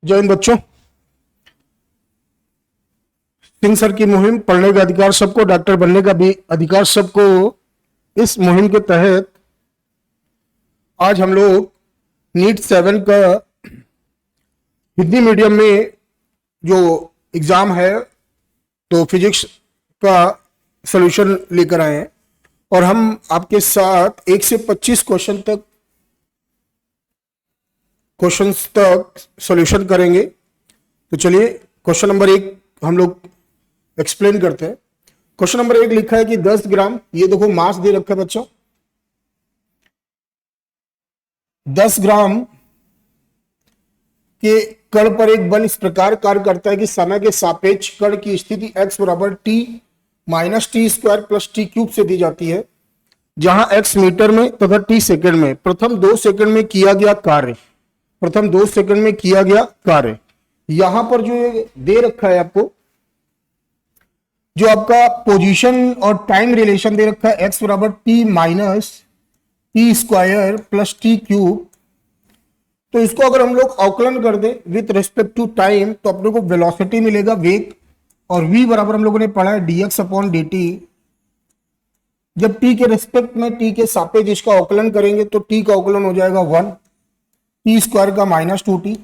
जय हिंद बच्चों। सिंह सर की मुहिम पढ़ने का अधिकार सबको, डॉक्टर बनने का भी अधिकार सबको। इस मुहिम के तहत आज हम लोग नीट 7 का हिंदी मीडियम में जो एग्जाम है तो फिजिक्स का सॉल्यूशन लेकर आए हैं और हम आपके साथ 1 से 25 क्वेश्चंस तक सॉल्यूशन करेंगे। तो चलिए क्वेश्चन नंबर 1 हम लोग एक्सप्लेन करते हैं। क्वेश्चन नंबर 1 लिखा है कि 10 ग्राम, ये देखो मास दे रखा है बच्चों, 10 ग्राम के कण पर एक बल इस प्रकार कार्य करता है कि समय के सापेक्ष कण की स्थिति x बराबर T minus T square plus T cube से दी जाती है, जहां x मीटर में तथा t सेकंड में। प्रथम 2 सेकंड में किया गया कार्य, यहां पर जो दे रखा है आपको, जो आपका पोजीशन और टाइम रिलेशन दे रखा है x बराबर T minus T square plus T cube. तो इसको अगर हम लोग अवकलन कर दें विथ रिस्पेक्ट टू टाइम तो अपने को वेलोसिटी मिलेगा, वेग, और v बराबर हम लोगों ने पढ़ा है dx अपॉन dt। जब t के रिस्पेक्ट में, t के सापेक्ष इसका अवकलन करेंगे तो t का अवकलन हो जाएगा 1, टी स्क्वायर का माइनस 2t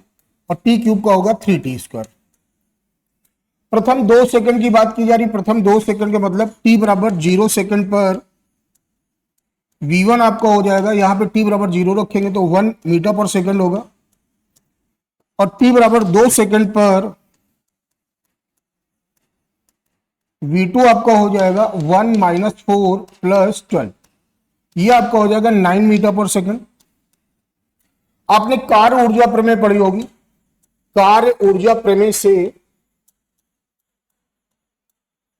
और टी क्यूब का होगा 3t स्क्वायर। प्रथम 2 सेकंड की बात की जा रही, प्रथम 2 सेकंड का मतलब t बराबर 0 सेकंड पर v1 आपका हो जाएगा, यहां पे t बराबर 0 रखेंगे तो 1 मीटर पर सेकंड होगा, और t बराबर 2 सेकंड पर v2 आपका हो जाएगा 1 माइनस 4 प्लस 12, ये आपका हो जाएगा 9 मीटर पर सेकंड। आपने कार्य ऊर्जा प्रमेय पढ़ी होगी, कार्य ऊर्जा प्रमेय से,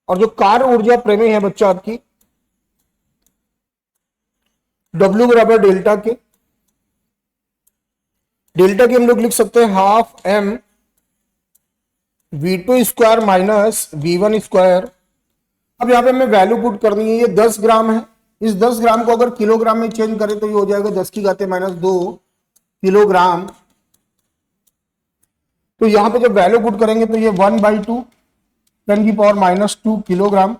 और जो कार्य ऊर्जा प्रमेय है बच्चा आपकी W बराबर डेल्टा के, हम लोग लिख सकते हैं half m v2 square minus v1 square. अब यहां पे हमें वैल्यू पुट करनी है, ये 10 ग्राम है, इस 10 ग्राम को अगर किलोग्राम में चेंज करें तो ये हो जाएगा 10 की घाते -2 किलोग्राम। तो यहां पे जब वैल्यू पुट करेंगे तो ये 1/2 10 की पावर -2 किलोग्राम।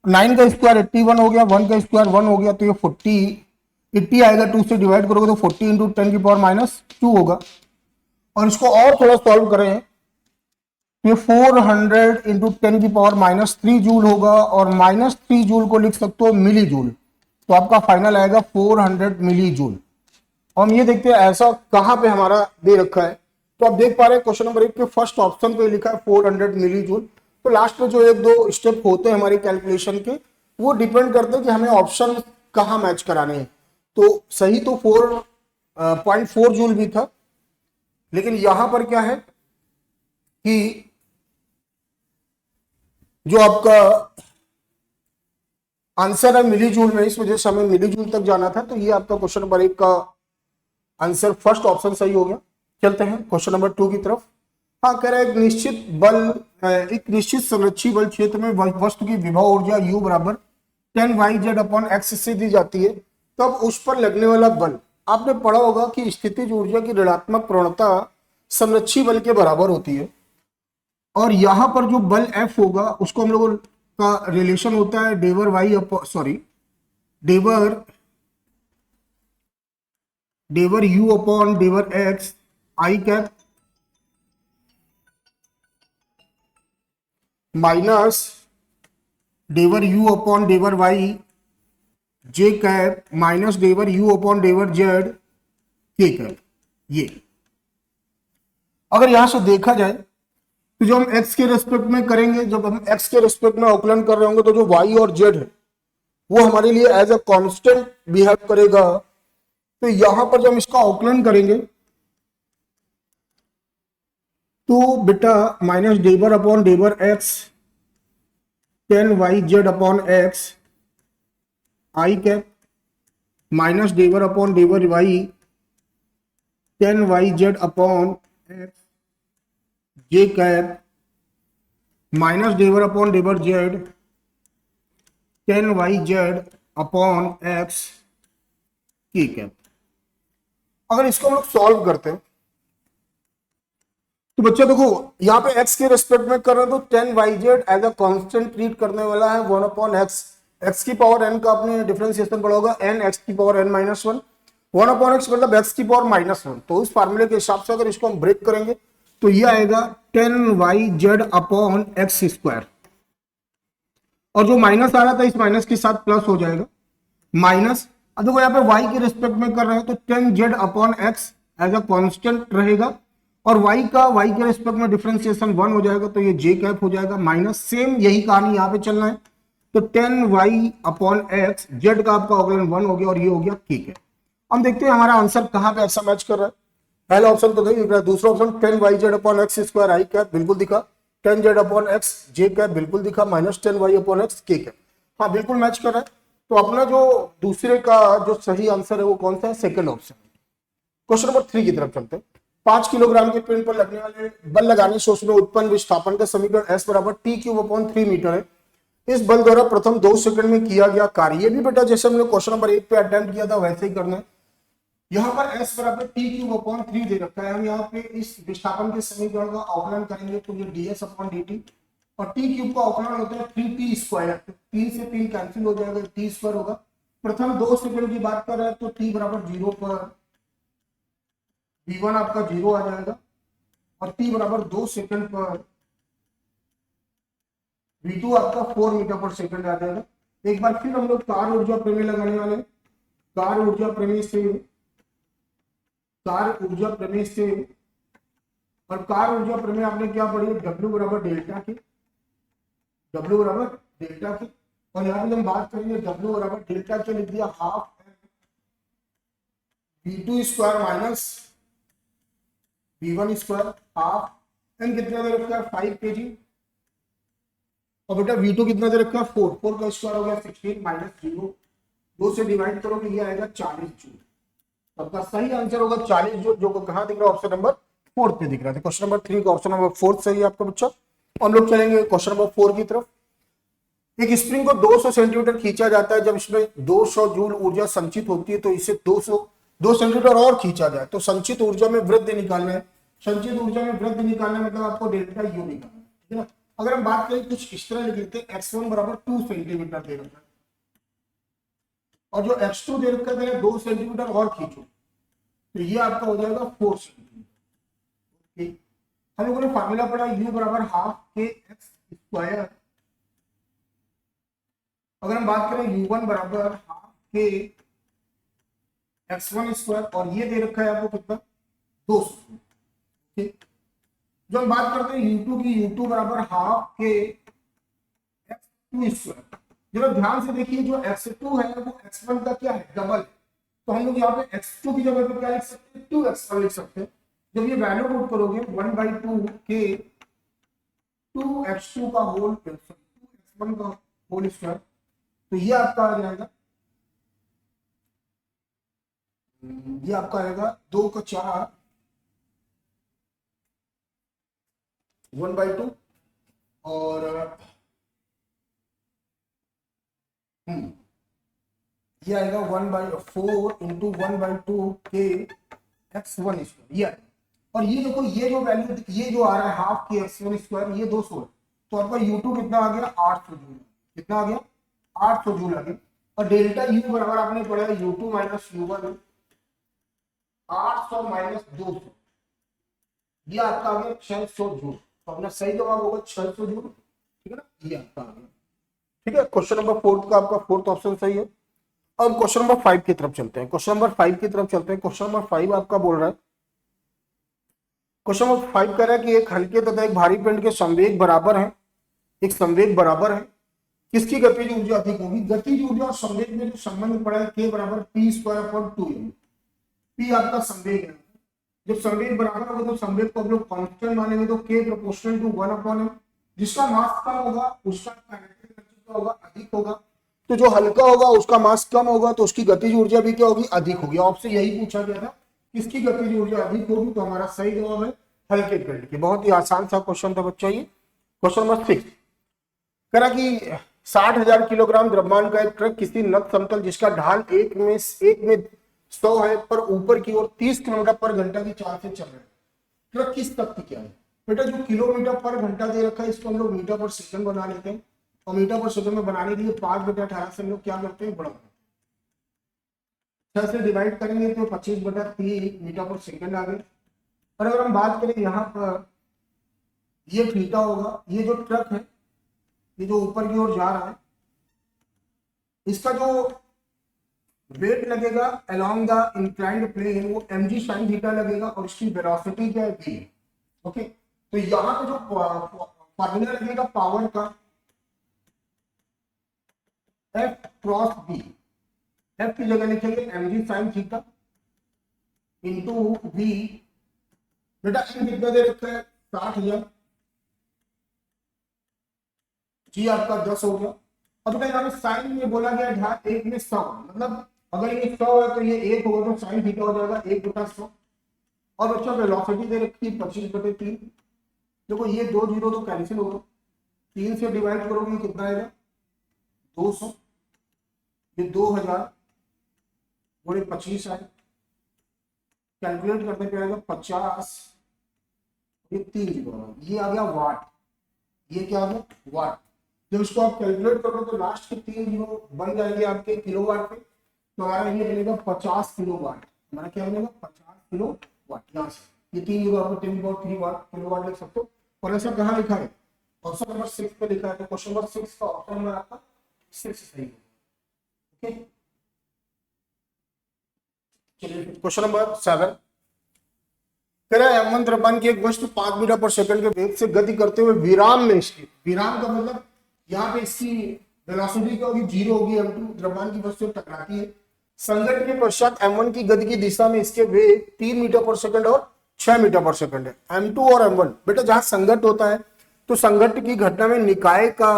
9 का स्क्वायर 81 हो गया, 1 का स्क्वायर 1 हो गया, तो ये 80 आएगा, 2 से डिवाइड करोगे तो 40 इंटू 10 की पावर -2 होगा। और इसको और थोड़ा सॉल्व करें तो 400 इंटू 10 की पावर -3 जूल होगा, और -3 जूल को लिख सकते हो मिली जूल, तो आपका फाइनल आएगा 400 मिली जूल। हम ये देखते हैं ऐसा कहां पे हमारा दे रखा है, तो आप देख पा रहे हैं क्वेश्चन नंबर 1 के फर्स्ट ऑप्शन पे लिखा है 400 मिली जूल। तो लास्ट में जो 1-2 स्टेप होते हैं हमारी कैलकुलेशन के, वो डिपेंड करते हैं कि हमें ऑप्शन कहां मैच कराने हैं। तो सही तो 4.4 जूल भी था, लेकिन यहां पर क्या है कि जो आपका आंसर है मिली जूल में, इस वजह से हमें मिली जूल तक जाना था। तो ये आपका क्वेश्चन नंबर 1 का आंसर फर्स्ट ऑप्शन सही हो गया। चलते हैं क्वेश्चन नंबर 2 की तरफ। हाँ, कह रहा है एक निश्चित संरक्षी बल क्षेत्र में वस्तु की विभव ऊर्जा U बराबर 10 अपॉन x से दी जाती है, तब उस पर लगने वाला बल, आपने पढ़ा होगा कि स्थितिज ऊर्जा की ऋणात्मक प्रवणता संरक्षी बल के बराबर होती है, और यहां पर जो बल F होगा उसको हम लोगों का रिलेशन होता है डेवर U अपॉन डेवर x आई कैप माइनस डेवर U अपॉन डेवर y जे कैप माइनस डेवर U अपॉन डेवर z के कैप। ये अगर यहां से देखा जाए तो जो हम x के रेस्पेक्ट में करेंगे, जब हम x के रेस्पेक्ट में अवकलन कर रहे होंगे तो जो y और z है वो हमारे लिए एज अ कांस्टेंट बिहेव करेगा। तो यहां पर जब हम इसका अवकलन करेंगे तो बेटा माइनस डेवर अपॉन डेवर x 10yz upon x i cap minus डेवर अपॉन डेवर y 10yz upon x j cap minus डेवर अपॉन डेवर z 10yz upon x k cap. अगर इसको हम लोग सॉल्व करते हैं तो बच्चा देखो यहाँ पे x के रेस्पेक्ट में कर रहे हो तो 10yz as a constant treat करने वाला है 1/x, x की पावर n का अपने डिफरेंशिएशन पड़ा होगा n x की पावर n माइनस 1, 1/x मतलब x की पावर माइनस 1। तो इस फार्मूले के हिसाब से अगर इसको हम ब्रेक करेंगे तो ये आएगा 10yz अपॉन एक्स स्क्वायर, और जो माइनस आ रहा था इस माइनस के साथ प्लस हो जाएगा माइनस। अब देखो यहाँ पे y के रिस्पेक्ट में कर रहे हैं तो 10z upon x as a constant रहेगा, और y के रिस्पेक्ट में डिफरेंशिएशन 1 हो जाएगा तो ये j कैप हो जाएगा माइनस। सेम यही कहानी यहाँ पे चलना है, तो 10y अपॉन एक्स, z का आपका अवकलन 1 हो गया और ये हो गया k कैप। हम देखते हैं हमारा आंसर कहाँ पे ऐसा मैच कर रहा है। पहला ऑप्शन तो नहीं दिख रहा है, दूसरा option 10yz upon x square i cap बिल्कुल दिखा, 10z upon x j cap बिल्कुल दिखा, minus 10y upon x k cap, हाँ बिल्कुल मैच कर रहा है। तो अपना जो दूसरे का जो सही आंसर है वो कौन सा है, सेकंड ऑप्शन। क्वेश्चन नंबर 3 की तरफ चलते हैं। 5 किलोग्राम के पिंड पर लगने वाले बल लगाने से उसमें उत्पन्न विस्थापन का समीकरण S बराबर T³/3 मीटर है। इस बल द्वारा प्रथम 2 सेकंड में किया गया कार्य, ये भी बेटा जैसे हमने क्वेश्चन नंबर 1 पे अटेम्प्ट किया था वैसे ही करना है। यहाँ पर S बराबर T³/3 दे रखा है, हम यहाँ पे इस विस्थापन के समीकरण का अवकलन करेंगे तो ये ds/dt, और T³ का अवकलन होता है 3t², 3 से 3 कैंसिल हो जाएगा, t² होगा। प्रथम 2 सेकंड की बात कर रहे हैं तो t बराबर 0 पर v1 आपका 0 आ जाएगा, और t बराबर 2 सेकंड पर v2 आपका 4 मीटर पर सेकंड आ जाएगा। एक बार फिर हम लोग कार ऊर्जा प्रमेय लगाने वाले हैं। कार ऊर्जा प्रमेय से और कार ऊर्जा प्रमेय आपने क्या पढ़ी है, W बराबर डेल्टा के, W बराबर डेल्टा के, और यहाँ पे हम बात करेंगे W बराबर डेल्टा के लिख दिया half v2 square minus v1 square, half an कितना दे रखा है 5 kg, और बेटा v2 कितना दे रखा है 4 का स्क्वायर हो गया 16 माइनस 0, 2 से डिवाइड करोगे ये आएगा 40 जूल। आपका सही आंसर होगा 40 जूल, जो कहां दिख रहा है, ऑप्शन नंबर 4 पे दिख रहा है। क्वेश्चन नंबर 3 का ऑप्शन नंबर 4 सही है आपका बच्चा। हम लोग चलेंगे क्वेश्चन नंबर 4 की तरफ। एक स्प्रिंग को 200 सेंटीमीटर खींचा जाता है, जब इसमें 200 जूल ऊर्जा संचित होती है तो इसे 2 सेंटीमीटर और खींचा जाए तो संचित ऊर्जा में वृद्धि निकालना है। संचित ऊर्जा में वृद्धि निकालना मतलब आपको डेल्टा यू निकालना है, ठीक है ना। अगर हम बात करें कुछ इस तरह लिख लेते हैं, x1 बराबर 2 सेंटीमीटर दे रखा है, और जो x2 दे रखा है 2 सेंटीमीटर और खींचो तो ये आपका हो जाएगा 4 सेंटीमीटर। हम लोगों ने फार्मूला पढ़ा u बराबर हाफ के एक्स स्क्वायर। अगर हम बात करें u1 बराबर हाफ के x1 स्क्वायर, और ये दे रखा है आपको कितना 200, ठीक। जो हम बात करते हैं u2 की, u2 बराबर हाफ के x2 स्क्वायर। जरा ध्यान से देखिए, जो x2 है वो x1 का क्या है, डबल है, तो हम लोग यहाँ पे x2 की जगह पे क्या लिख सकते हैं 2x1 लिख सकते हैं। जब ये वैल्यू पुट करोगे 1/2 के 2x2 का होल 2x1 का होल स्क्वायर, तो ये आपका आ जाएगा, ये आपका आएगा 2 का 4 1/2, और ये आएगा 1/4 इंटू 1/2 के x1 स्क्वायर, ये आएगा। और ये देखो ये जो वैल्यू ये जो आ रहा है हाफ के x1 स्क्वायर, ये 200 है, तो आपका u2 कितना आ गया 800 जूल, कितना आ गया 800 जूल आ गया। और डेल्टा u बराबर आपने पढ़ा है u2 माइनस u1, 800 माइनस 200, ये आपका आ गया 600 जूल। तो अपना सही जवाब होगा 600 जूल, ठीक है ना, ये आपका आ गया, ठीक है। क्वेश्चन नंबर 4 का आपका फोर्थ ऑप्शन सही है। अब क्वेश्चन नंबर 5 की तरफ चलते हैं। क्वेश्चन नंबर 5 की तरफ चलते हैं। क्वेश्चन नंबर 5 आपका बोल रहा है, क्वेश्चन नंबर 5 कह रहा है कि एक हल्के तथा एक भारी पिंड के संवेग बराबर है, एक संवेग बराबर है, किसकी गतिज ऊर्जा अधिक होगी। गतिज ऊर्जा और संवेग में जो संबंध पड़ा है k बराबर p²/2m, p आपका संवेग है। जब संवेग बराबर होगा तो संवेग को हम लोग कांस्टेंट मानेंगे, तो k प्रोपोर्शनल टू 1/m, जिसका मास कम होगा उसका काइनेटिक एनर्जी होगा अधिक होगा, तो जो हल्का होगा उसका मास कम होगा तो उसकी गतिज ऊर्जा भी क्या होगी, अधिक होगी। आपसे यही पूछा गया था किसकी गतिज ऊर्जा अधिक होगी, तो हमारा सही जवाब है हल्के पिंड की। बहुत ही आसान सा क्वेश्चन था बच्चा ये। क्वेश्चन नंबर 6 कह रहा कि 60,000 किलोग्राम द्रव्यमान का एक ट्रक किसी नत समतल जिसका ढाल एक में 100 है पर ऊपर की ओर 30 किलोमीटर पर घंटा की चाल से चल रहा है। ट्रक किस तक की क्या है, बेटा जो किलोमीटर पर घंटा दे रखा है इसको हम लोग मीटर पर सेकंड बना लेते हैं, और मीटर पर सेकंड में बनाने के लिए 5/18 से हम लोग क्या करते हैं, बड़ा 6 से डिवाइड करेंगे तो 25/3 मीटर पर सेकंड आ गए। और अगर हम बात करें यहाँ पर ये थीटा होगा, ये जो ट्रक है ये जो ऊपर की ओर जा रहा है इसका जो वेट लगेगा अलोंग द इंक्लाइंड प्लेन वो mg sin थीटा लगेगा, और इसकी वेलोसिटी क्या है v। ओके, तो यहाँ पे जो फॉर्मूला लगेगा पावर का F क्रॉस v, F की जगह लिखेंगे mg sin theta into v। बेटा m कितना दे रखा है 60,000, जी आपका 10 हो गया। अब बेटा यहाँ पे साइन में बोला गया था 1 में 100, मतलब अगर ये 100 है तो ये 1 होगा, तो साइन थीटा हो जाएगा 1/100। और बच्चों वेलोसिटी दे रखी है 25/3। देखो ये 2 जीरो तो कैंसिल होगा, 3 से डिवाइड करोगे कितना आएगा 200, ये 2000 गुणे 25 आए, कैलकुलेट करने पे आएगा 50, ये 3 जीरो, ये आ गया वाट, ये क्या आ गया वाट। जब इसको आप कैलकुलेट करो तो लास्ट के 3 जीरो बन जाएंगे आपके किलोवाट पे, तो हमारा ये बनेगा 50 किलोवाट। हमारा क्या बनेगा 50 किलोवाट। यहाँ से ये 3 जीरो आपको 10³ वाट किलोवाट लिख सकते हो। और ऐसा कहाँ लिखा है, ऑप्शन नंबर 6 पे लिखा है, तो क्वेश्चन नंबर 6 का ऑप्शन नंबर आपका 6 सही है। ओके, चलिए क्वेश्चन नंबर 7 कह रहा है M1 द्रव्यमान की एक वस्तु 5 मीटर पर सेकंड के वेग से गति करते हुए विराम में स्थित, विराम का मतलब यहाँ पे इसकी वेलोसिटी क्या होगी 0 होगी, M2 द्रव्यमान की वस्तु टकराती है। संघट्ट के पश्चात M1 की गति की दिशा में इसके वेग 3 मीटर पर सेकंड और 6 मीटर पर सेकंड है। M2 और M1 बेटा जहां संघट्ट होता है तो संघट्ट की घटना में निकाय का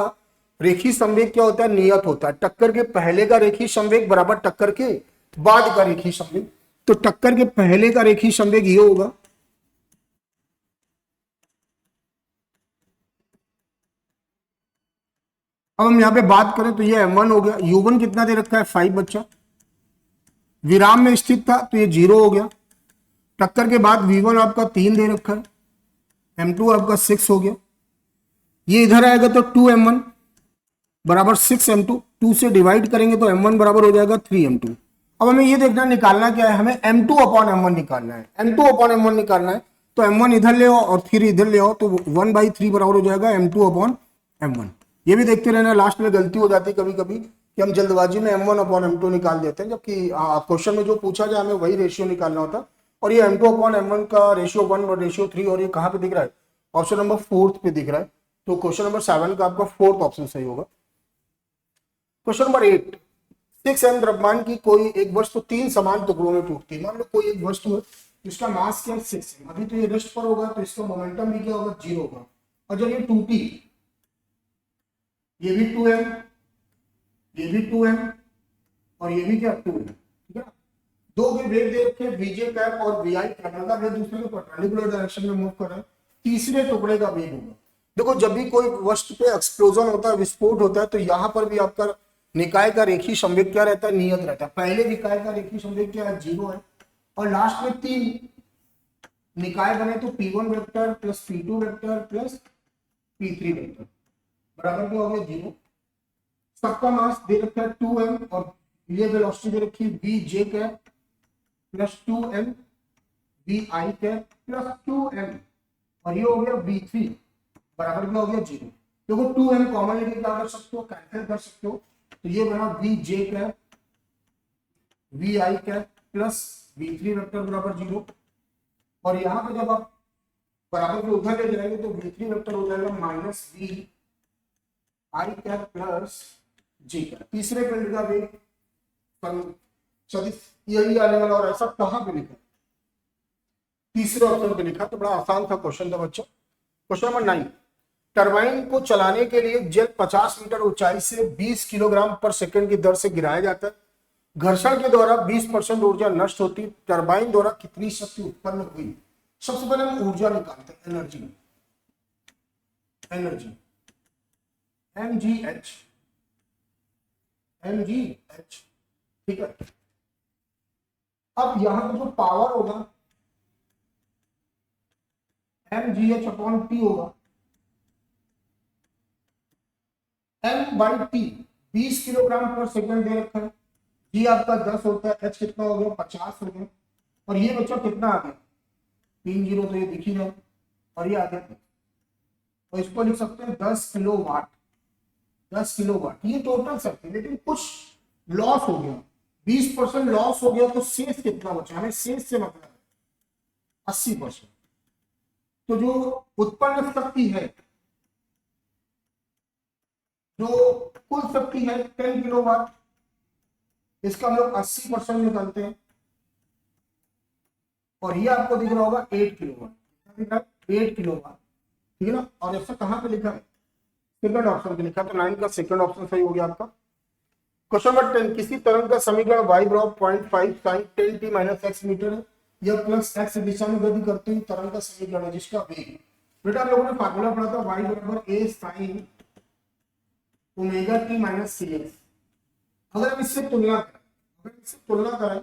रेखी संवेग क्या होता है, नियत होता है। टक्कर के पहले का रेखी संवेग बराबर टक्कर के बाद का रेखी संवेग, तो टक्कर के पहले का रेखी संवेग ये होगा, अब हम यहाँ पे बात करें तो ये M1 हो गया, U1 कितना दे रखा है 5 बच्चा, विराम में स्थित था तो ये 0 हो गया। टक्कर के बाद V1 आपका 3 दे रखा है, M2 आपका 6 हो गया। ये इधर आएगा तो 2M1 बराबर 6M2, 2 से डिवाइड करेंगे तो M1 बराबर हो जाएगा 3M2। अब हमें ये देखना निकालना क्या है, हमें M2/M1 निकालना है। M2/M1 निकालना है तो M1 इधर ले आओ और 3 इधर ले आओ, तो 1/3 बराबर हो जाएगा M2/M1। ये भी देखते रहना, लास्ट में गलती हो जाती है कभी कभी कि हम जल्दबाजी में M1/M2 निकाल देते हैं, जबकि क्वेश्चन में जो पूछा जाए हमें वही रेशियो निकालना होता। और ये M2/M1 का रेशियो 1 और रेशियो 3, और ये कहाँ पे दिख रहा है, ऑप्शन नंबर 4 पे दिख रहा है। तो क्वेश्चन नंबर 7 का आपका 4th ऑप्शन सही होगा। क्वेश्चन नंबर 8 6M द्रव्यमान की कोई एक वस्तु 3 समान टुकड़ों में टूटती है। मान लो कोई एक वस्तु है जिसका मास क्या है 6M, अभी तो ये रेस्ट पर होगा तो इसका मोमेंटम भी क्या होगा 0 होगा। और जब ये टूटी, ये भी 2M, ये भी 2M और ये भी क्या 2M, ठीक है। दो के वेग दे रखे VJ कैप और VI कैप, मतलब एक दूसरे के परपेंडिकुलर डायरेक्शन में मूव कर रहे हैं। तीसरे टुकड़े का वेग होगा। देखो जब भी कोई वस्तु पे एक्सप्लोजन होता है, विस्फोट होता है, तो यहां पर भी आपका निकाय का रेखी संवेग क्या रहता है, नियत रहता है। पहले निकाय का रेखी संवेग क्या है 0 है, और लास्ट में 3 निकाय बने तो P1 vector plus P2 vector plus P3 vector बराबर क्या हो गया 0। सबका मास दे रखा है 2M और ये वेलोसिटी दे रखी है VJ cap plus 2M VI cap plus 2M, और ये हो गया V3 बराबर क्या हो गया 0। देखो 2M कॉमन लेके क्या कर सकते हो, कैंसिल कर सकते हो, तो ये बना VJ cap VI cap plus V3 vector बराबर 0। और यहाँ पे जब आप बराबर के उधर ले जाएंगे तो V3 वेक्टर हो जाएगा minus VI cap plus J cap. तीसरे पिंड का वेग सदिश यही आने वाला, और ऐसा कहां पे लिखा, तीसरे ऑप्शन पे लिखा। तो बड़ा आसान था क्वेश्चन था बच्चों। क्वेश्चन नंबर 9 टरबाइन को चलाने के लिए जल 50 मीटर ऊंचाई से 20 किलोग्राम पर सेकंड की दर से गिराया जाता है। घर्षण के द्वारा 20% ऊर्जा नष्ट होती। टरबाइन द्वारा कितनी शक्ति उत्पन्न हुई। सबसे पहले हम ऊर्जा निकालते हैं, एनर्जी, एनर्जी mgh, mgh, ठीक है। अब यहां पर जो पावर होगा mgh अपॉन टी होगा, m बाई टी 20 किलोग्राम पर सेकंड दे रखा है, जी आपका 10 होता है, h कितना हो गया 50 हो गया, और ये बच्चा कितना आ गया 3 जीरो तो ये दिख ही रहा, और ये आ गया, तो इसको लिख सकते हैं 10 किलोवाट, 10 किलोवाट ये टोटल शक्ति। लेकिन कुछ लॉस हो गया, 20% लॉस हो गया, तो शेष कितना बचा, हमें शेष से मतलब 80%। तो जो उत्पन्न शक्ति है, जो कुल शक्ति है 10 किलोवाट, इसका हम लोग 80% निकालते हैं, और ये आपको दिख रहा होगा 8 किलोवाट, 8 किलोवाट, ठीक है ना। और ऐसा कहां पे लिखा है, सेकंड ऑप्शन पे लिखा, तो 9 का सेकंड ऑप्शन सही हो गया आपका। क्वेश्चन नंबर 10, किसी तरंग का समीकरण y बराबर 0.5 sin 10t minus x metre है, यह प्लस x दिशा में गति करते हुए तरंग का समीकरण है जिसका वेग, बेटा आप लोगों ने फार्मूला पढ़ा था y बराबर a sin omega t minus cx। अगर हम इससे तुलना करें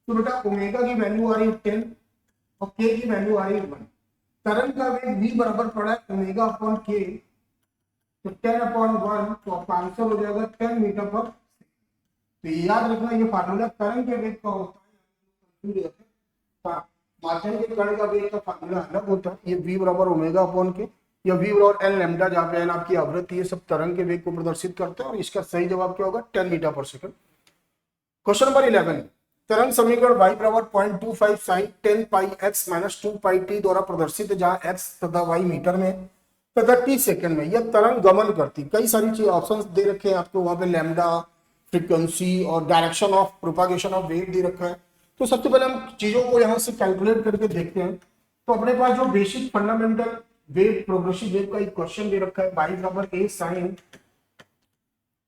तो बेटा ओमेगा की वैल्यू आ रही है 10 और k की वैल्यू आ रही है 1। तरंग का वेग v बराबर पड़ा है ओमेगा अपॉन k, तो 10 अपॉन 1 तो आपका आंसर हो जाएगा 10 मीटर पर। तो याद रखना ये फार्मूला तरंग के वेग का होता है, माध्यम के कण का वेग का फार्मूला अलग होता है, ये v बराबर ओमेगा अपॉन के या v बराबर एन लैम्डा, जहाँ पे एन आपकी आवृत्ति है, सब तरंग के वेग को प्रदर्शित करते हैं, और इसका सही जवाब क्या होगा 10 मीटर पर सेकंड। क्वेश्चन नंबर 11, तरंग समीकरण y बराबर 0.25 sin 10 पाई x माइनस 2 पाई t द्वारा प्रदर्शित है, जहां x तथा y मीटर में तथा t सेकंड में यह तरंग गमन करती। कई सारी चीज ऑप्शंस दे रखे हैं आपको, वहां पे लैम्डा, फ्रीक्वेंसी और direction of propagation of wave दे रखा है। तो सबसे पहले हम चीजों को यहाँ से कैलकुलेट करके देखते हैं। तो अपने पास जो basic fundamental wave progressive wave का एक क्वेश्चन दे रखा है, y बराबर a sin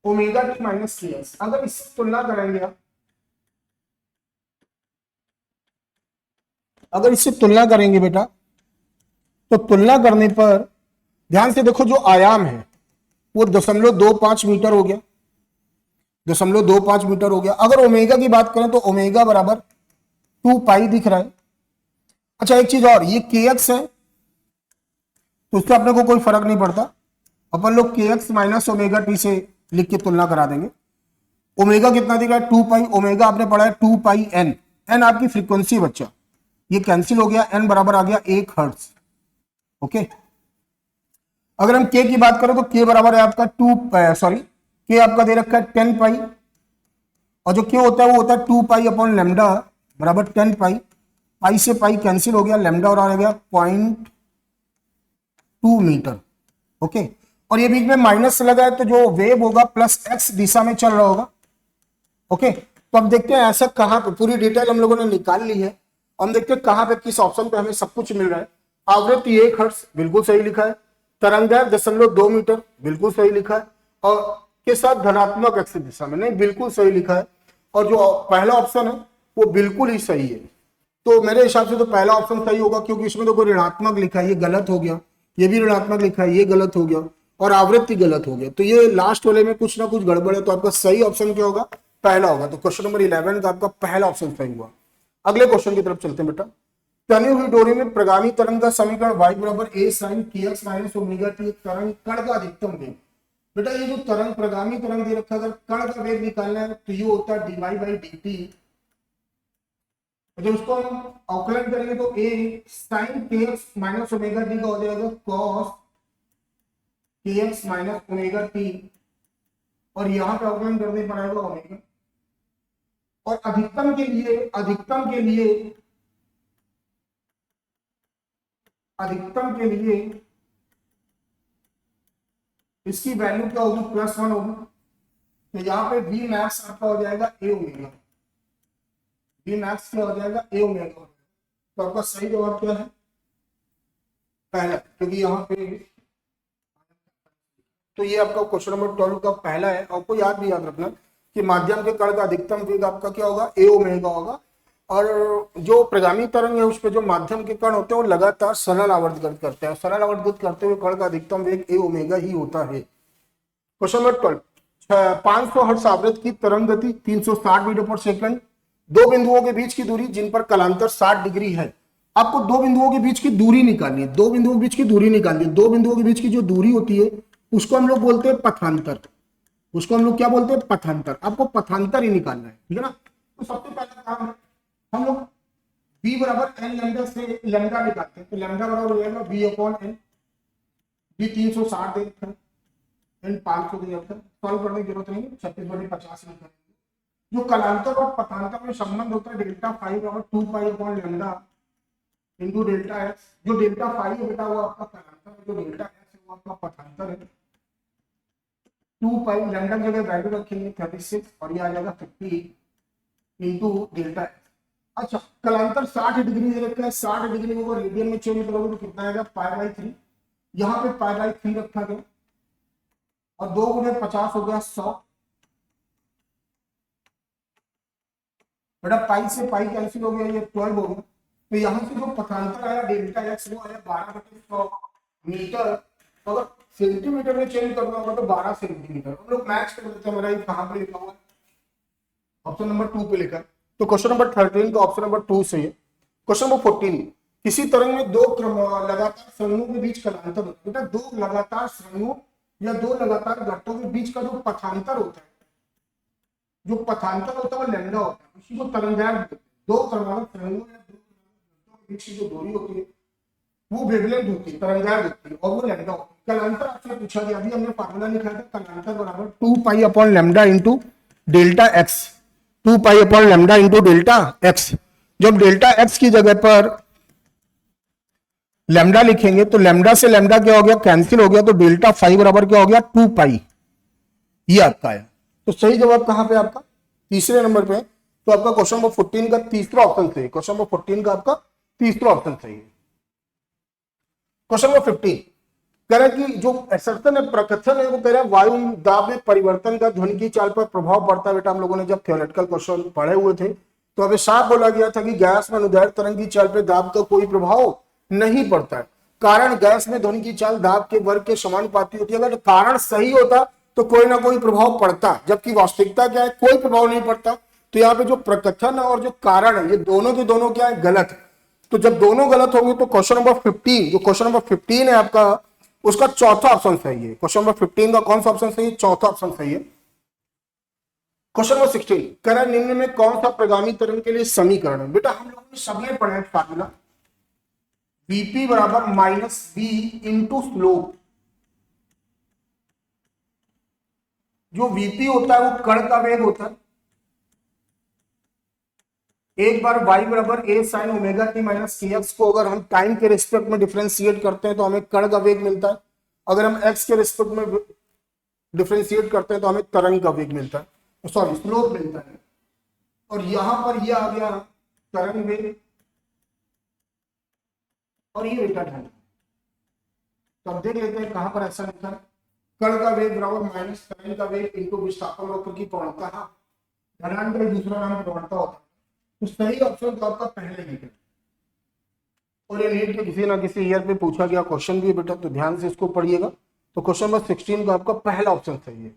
omega t minus kx। अगर इससे तुलना करेंगे आप, अगर इससे तुलना करेंगे बेटा, तो तुलना करने पर ध्यान से देखो, जो आयाम है वो 0.25 मीटर हो गया, 0.25 मीटर हो गया। अगर ओमेगा की बात करें तो ओमेगा बराबर 2 पाई दिख रहा है। अच्छा एक चीज और, ये kx है तो उससे अपने को कोई फर्क नहीं पड़ता, अपन लोग kx माइनस ओमेगा टी से लिख के तुलना करा देंगे। ओमेगा कितना दिख रहा है 2 पाई, ओमेगा आपने पढ़ा है 2 पाई एन, एन आपकी फ्रीक्वेंसी बच्चा, ये कैंसिल हो गया, एन बराबर आ गया 1 हर्ट्ज। ओके, अगर हम के की बात करें तो के बराबर है आपका के आपका दे रखा है 10 पाई, और जो के होता है वो होता है 2 पाई अपॉन लैम्डा बराबर 10 पाई, पाई से पाई कैंसिल हो गया, लैम्डा और आ गया 0.2 मीटर। ओके, और ये बीच में माइनस लगा है, तो जो वेव होगा प्लस x दिशा में चल रहा होगा। ओके, तो अब देखते हैं ऐसा कहां पे, पूरी डिटेल हम लोगों ने निकाल ली है, हम देखते हैं कहां पे किस ऑप्शन पे हमें सब कुछ मिल रहा है। आवृत्ति 1 हर्ट्ज बिल्कुल सही लिखा है, तरंगदैर्घ्य 0.2 मीटर बिल्कुल सही लिखा है, और के साथ धनात्मक x दिशा में नहीं बिल्कुल सही लिखा है, और जो पहला ऑप्शन है वो बिल्कुल ही सही है। तो मेरे हिसाब से तो पहला ऑप्शन सही होगा, क्योंकि इसमें तो कोई ऋणात्मक लिखा है, ये गलत हो गया, ये भी ऋणात्मक लिखा है, ये गलत हो गया, और आवृत्ति गलत हो गया, तो ये लास्ट वाले में कुछ ना कुछ गड़बड़ है। तो आपका सही ऑप्शन क्या होगा, पहला होगा। तो क्वेश्चन नंबर 11 का आपका पहला ऑप्शन सही हुआ। अगले क्वेश्चन की तरफ चलते हैं बेटा। तनी हुई डोरी में प्रगामी तरंग का समीकरण y बराबर a sin kx minus omega t, तरंग कण का अधिकतम वेग। बेटा ये जो तरंग प्रगामी तरंग दे रखा है, अगर कण का वेग निकालना है तो ये होता है dy बाई dt, जब उसको हम अवकलन करेंगे तो a sin kx minus omega t का हो जाएगा cos kx minus omega t, और यहां पे अवकलन करने पर आएगा ओमेगा। और अधिकतम के लिए इसकी वैल्यू क्या होगी, +1 होगी, तो यहाँ पे v मैक्स आपका हो जाएगा a ओमेगा, v मैक्स क्या हो जाएगा a ओमेगा। तो आपका सही जवाब क्या है, पहला, क्योंकि यहाँ पे, तो ये आपका क्वेश्चन नंबर 12 का पहला है। आपको याद रखना कि माध्यम के कण का अधिकतम वेग आपका क्या होगा, a ओमेगा होगा, और जो प्रगामी तरंग है उस पर जो माध्यम के कण होते हैं वो लगातार सरल आवर्तगत करते हैं, सरल आवर्तगत करते हुए कण का अधिकतम वेग a ओमेगा ही होता है। क्वेश्चन नंबर 12, 500 हर्ट्ज आवृत्ति की तरंग गति 360 मीटर पर सेकंड, दो बिंदुओं के बीच की दूरी जिन पर कलांतर 60 डिग्री है, आपको दो बिंदुओं के बीच की दूरी निकालनी है, दो बिंदुओं के बीच की दूरी निकालनी है। दो बिंदुओं के बीच की जो दूरी होती है उसको हम लोग बोलते हैं पथांतर, उसको हम लोग क्या बोलते हैं, पथांतर। आपको पथांतर ही निकालना है, ठीक है ना। तो सबसे पहला काम है हम लोग b बराबर एन लैम्डा से लैम्डा निकालते हैं, तो लैम्डा बराबर हो जाएगा b अपॉन एन। b 360 दे रखा है, एन 500 दे रखा है, सॉल्व करने की जरूरत नहीं है, 36/50 निकालेंगे। जो कलांतर और पथांतर में संबंध होता है डेल्टा फाइव बराबर 2 pi upon lambda into delta x. जो डेल्टा फाइव है बेटा वो आपका कलांतर है, जो डेल्टा एक्स है वो आपका पथांतर है। 2 पाई लैम्डा की जगह वैल्यू रखेंगे 36 और ये आ जाएगा 50 इंटू डेल्टा एक्स। अच्छा, कलांतर 60 डिग्री दे रखा है, 60 डिग्री को रेडियन में चेंज करोगे तो कितना आएगा, π/3। यहाँ पे π/3 रखा गया और 2 गुणे 50 हो गया 100। बेटा पाई से पाई कैंसिल हो गया, ये 12 हो गया। तो यहाँ से जो पथांतर आया डेल्टा एक्स वो आया 12/100 मीटर। अगर सेंटीमीटर में चेंज करना होगा तो 12 सेंटीमीटर। हम लोग मैच कर लेते हैं, हमारा ये कहाँ पे लिखा हुआ है, ऑप्शन नंबर 2 पे लिखा है। तो क्वेश्चन नंबर 13 का ऑप्शन नंबर 2 सही है। क्वेश्चन नंबर 14, किसी तरंग में दो लगातार सरंगों के बीच कलांतर होता है। बेटा दो लगातार सरंगों या दो लगातार घटकों के बीच का जो पथांतर होता है, जो पथांतर होता है वो लैम्डा होता है, उसी को तरंगदैर्घ्य बोलते हैं। दो तरंगों या दो घटकों के बीच की जो दूरी होती है वो वेवलेंथ होती है, तरंगदैर्घ्य होती है, और वो लैम्डा होती है। कलांतर आपसे पूछा गया, अभी हमने फार्मूला लिखा था, कलांतर बराबर 2 pi upon lambda into delta x. 2 pi upon lambda into delta x. जब डेल्टा एक्स की जगह पर लैम्डा लिखेंगे तो लैम्डा से लैम्डा क्या हो गया, कैंसिल हो गया, तो डेल्टा 5 बराबर क्या हो गया, 2 पाई। ये आपका आया। तो सही जवाब कहां पे आपका, तीसरे नंबर पे। तो आपका क्वेश्चन नंबर 14 का तीसरा ऑप्शन सही है। क्वेश्चन नंबर 14 का आपका तीसरा ऑप्शन सही है। क्वेश्चन नंबर 15 कह रहा है कि जो असर्तन है, प्रकथन है, वो कह रहा है वायु दाब में परिवर्तन का ध्वनि की चाल पर प्रभाव पड़ता है। बेटा हम लोगों ने जब थ्योरेटिकल क्वेश्चन पढ़े हुए थे तो अभी साफ बोला गया था कि गैस में अनुदैर्घ्य तरंग की चाल पर दाब का कोई प्रभाव नहीं पड़ता है। कारण गैस में ध्वनि की चाल दाब के वर्ग के समानुपाती होती है। अगर कारण सही होता तो कोई ना कोई प्रभाव पड़ता, जबकि वास्तविकता क्या है, कोई प्रभाव नहीं पड़ता। तो यहाँ पे जो प्रकथन और जो कारण है ये दोनों के दोनों क्या है, गलत है। तो जब दोनों गलत होंगे तो क्वेश्चन नंबर 15, जो क्वेश्चन नंबर 15 है आपका, उसका चौथा ऑप्शन सही है। क्वेश्चन नंबर 15 का कौन सा ऑप्शन सही है, चौथा ऑप्शन सही है। क्वेश्चन नंबर 16 कह रहा है निम्न में कौन सा प्रगामी तरंग के लिए समीकरण है। बेटा हम लोगों ने सबने पढ़ा है फार्मूला, बीपी बराबर -b इंटू स्लोप। जो वीपी होता है वो कण का वेग होता है। एक बार y बराबर a sin omega t minus kx को अगर हम टाइम के रिस्पेक्ट में डिफरेंशिएट करते हैं तो हमें कण का वेग मिलता है। अगर हम x के रिस्पेक्ट में डिफरेंशिएट करते हैं तो हमें तरंग का वेग मिलता है, सॉरी स्लोप मिलता है। और यहां पर ये आ गया तरंग वेग और ये बेटा ढाल। तो अब देख लेते हैं कहां पर ऐसा लिखा है, कण का वेग बराबर माइनस तरंग का वेग इंटू विस्थापन वक्र की प्रवणता। ढलान का दूसरा नाम प्रवणता होता है। तो सही ऑप्शन तो आपका पहले ही है। और ये नीट के किसी ना किसी ईयर पे पूछा गया क्वेश्चन भी है बेटा, तो ध्यान से इसको पढ़िएगा। तो क्वेश्चन नंबर 16 का आपका पहला ऑप्शन सही है।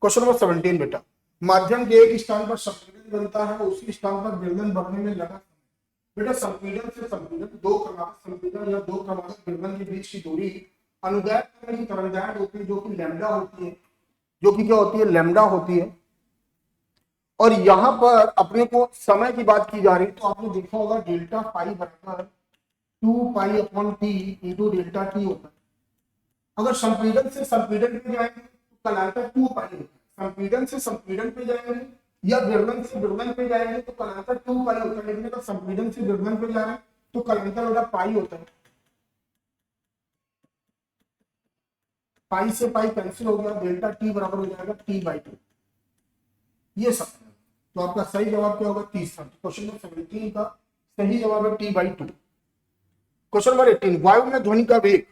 क्वेश्चन नंबर 17 बेटा, माध्यम के एक स्थान पर संपीड़न बनता है, उसी स्थान पर विलयन बढ़ने में लगा। बेटा संपीड़न से संपीड़न, दो क्रमागत संपीड़न या दो क्रमागत विलयन के बीच की दूरी अनुदैर्घ्य की तरंगदैर्घ्य होती है, जो कि लैम्डा होती है, जो कि क्या होती है, लैम्डा होती है। और यहां पर अपने को समय की बात की जा रही है, तो आपने देखा होगा डेल्टा पाई बराबर 2 pi upon T into delta T होता है। अगर संपीड़न से संपीड़न पे जाएंगे तो कलांतर 2 पाई होता है। संपीड़न से संपीड़न पे जाएंगे या विरलन से विरलन पे जाएंगे तो कलांतर 2 पाई होता है। लेकिन अगर संपीड़न से विरलन पे जा रहे हैं तो कलांतर बेटा पाई होता है। पाई से पाई कैंसिल हो गया, डेल्टा टी बराबर हो जाएगा t/2। ये सब तो आपका सही जवाब क्या होगा, तीसरा। क्वेश्चन नंबर 17 का सही जवाब है t/2। क्वेश्चन नंबर 18, वायु में ध्वनि का वेग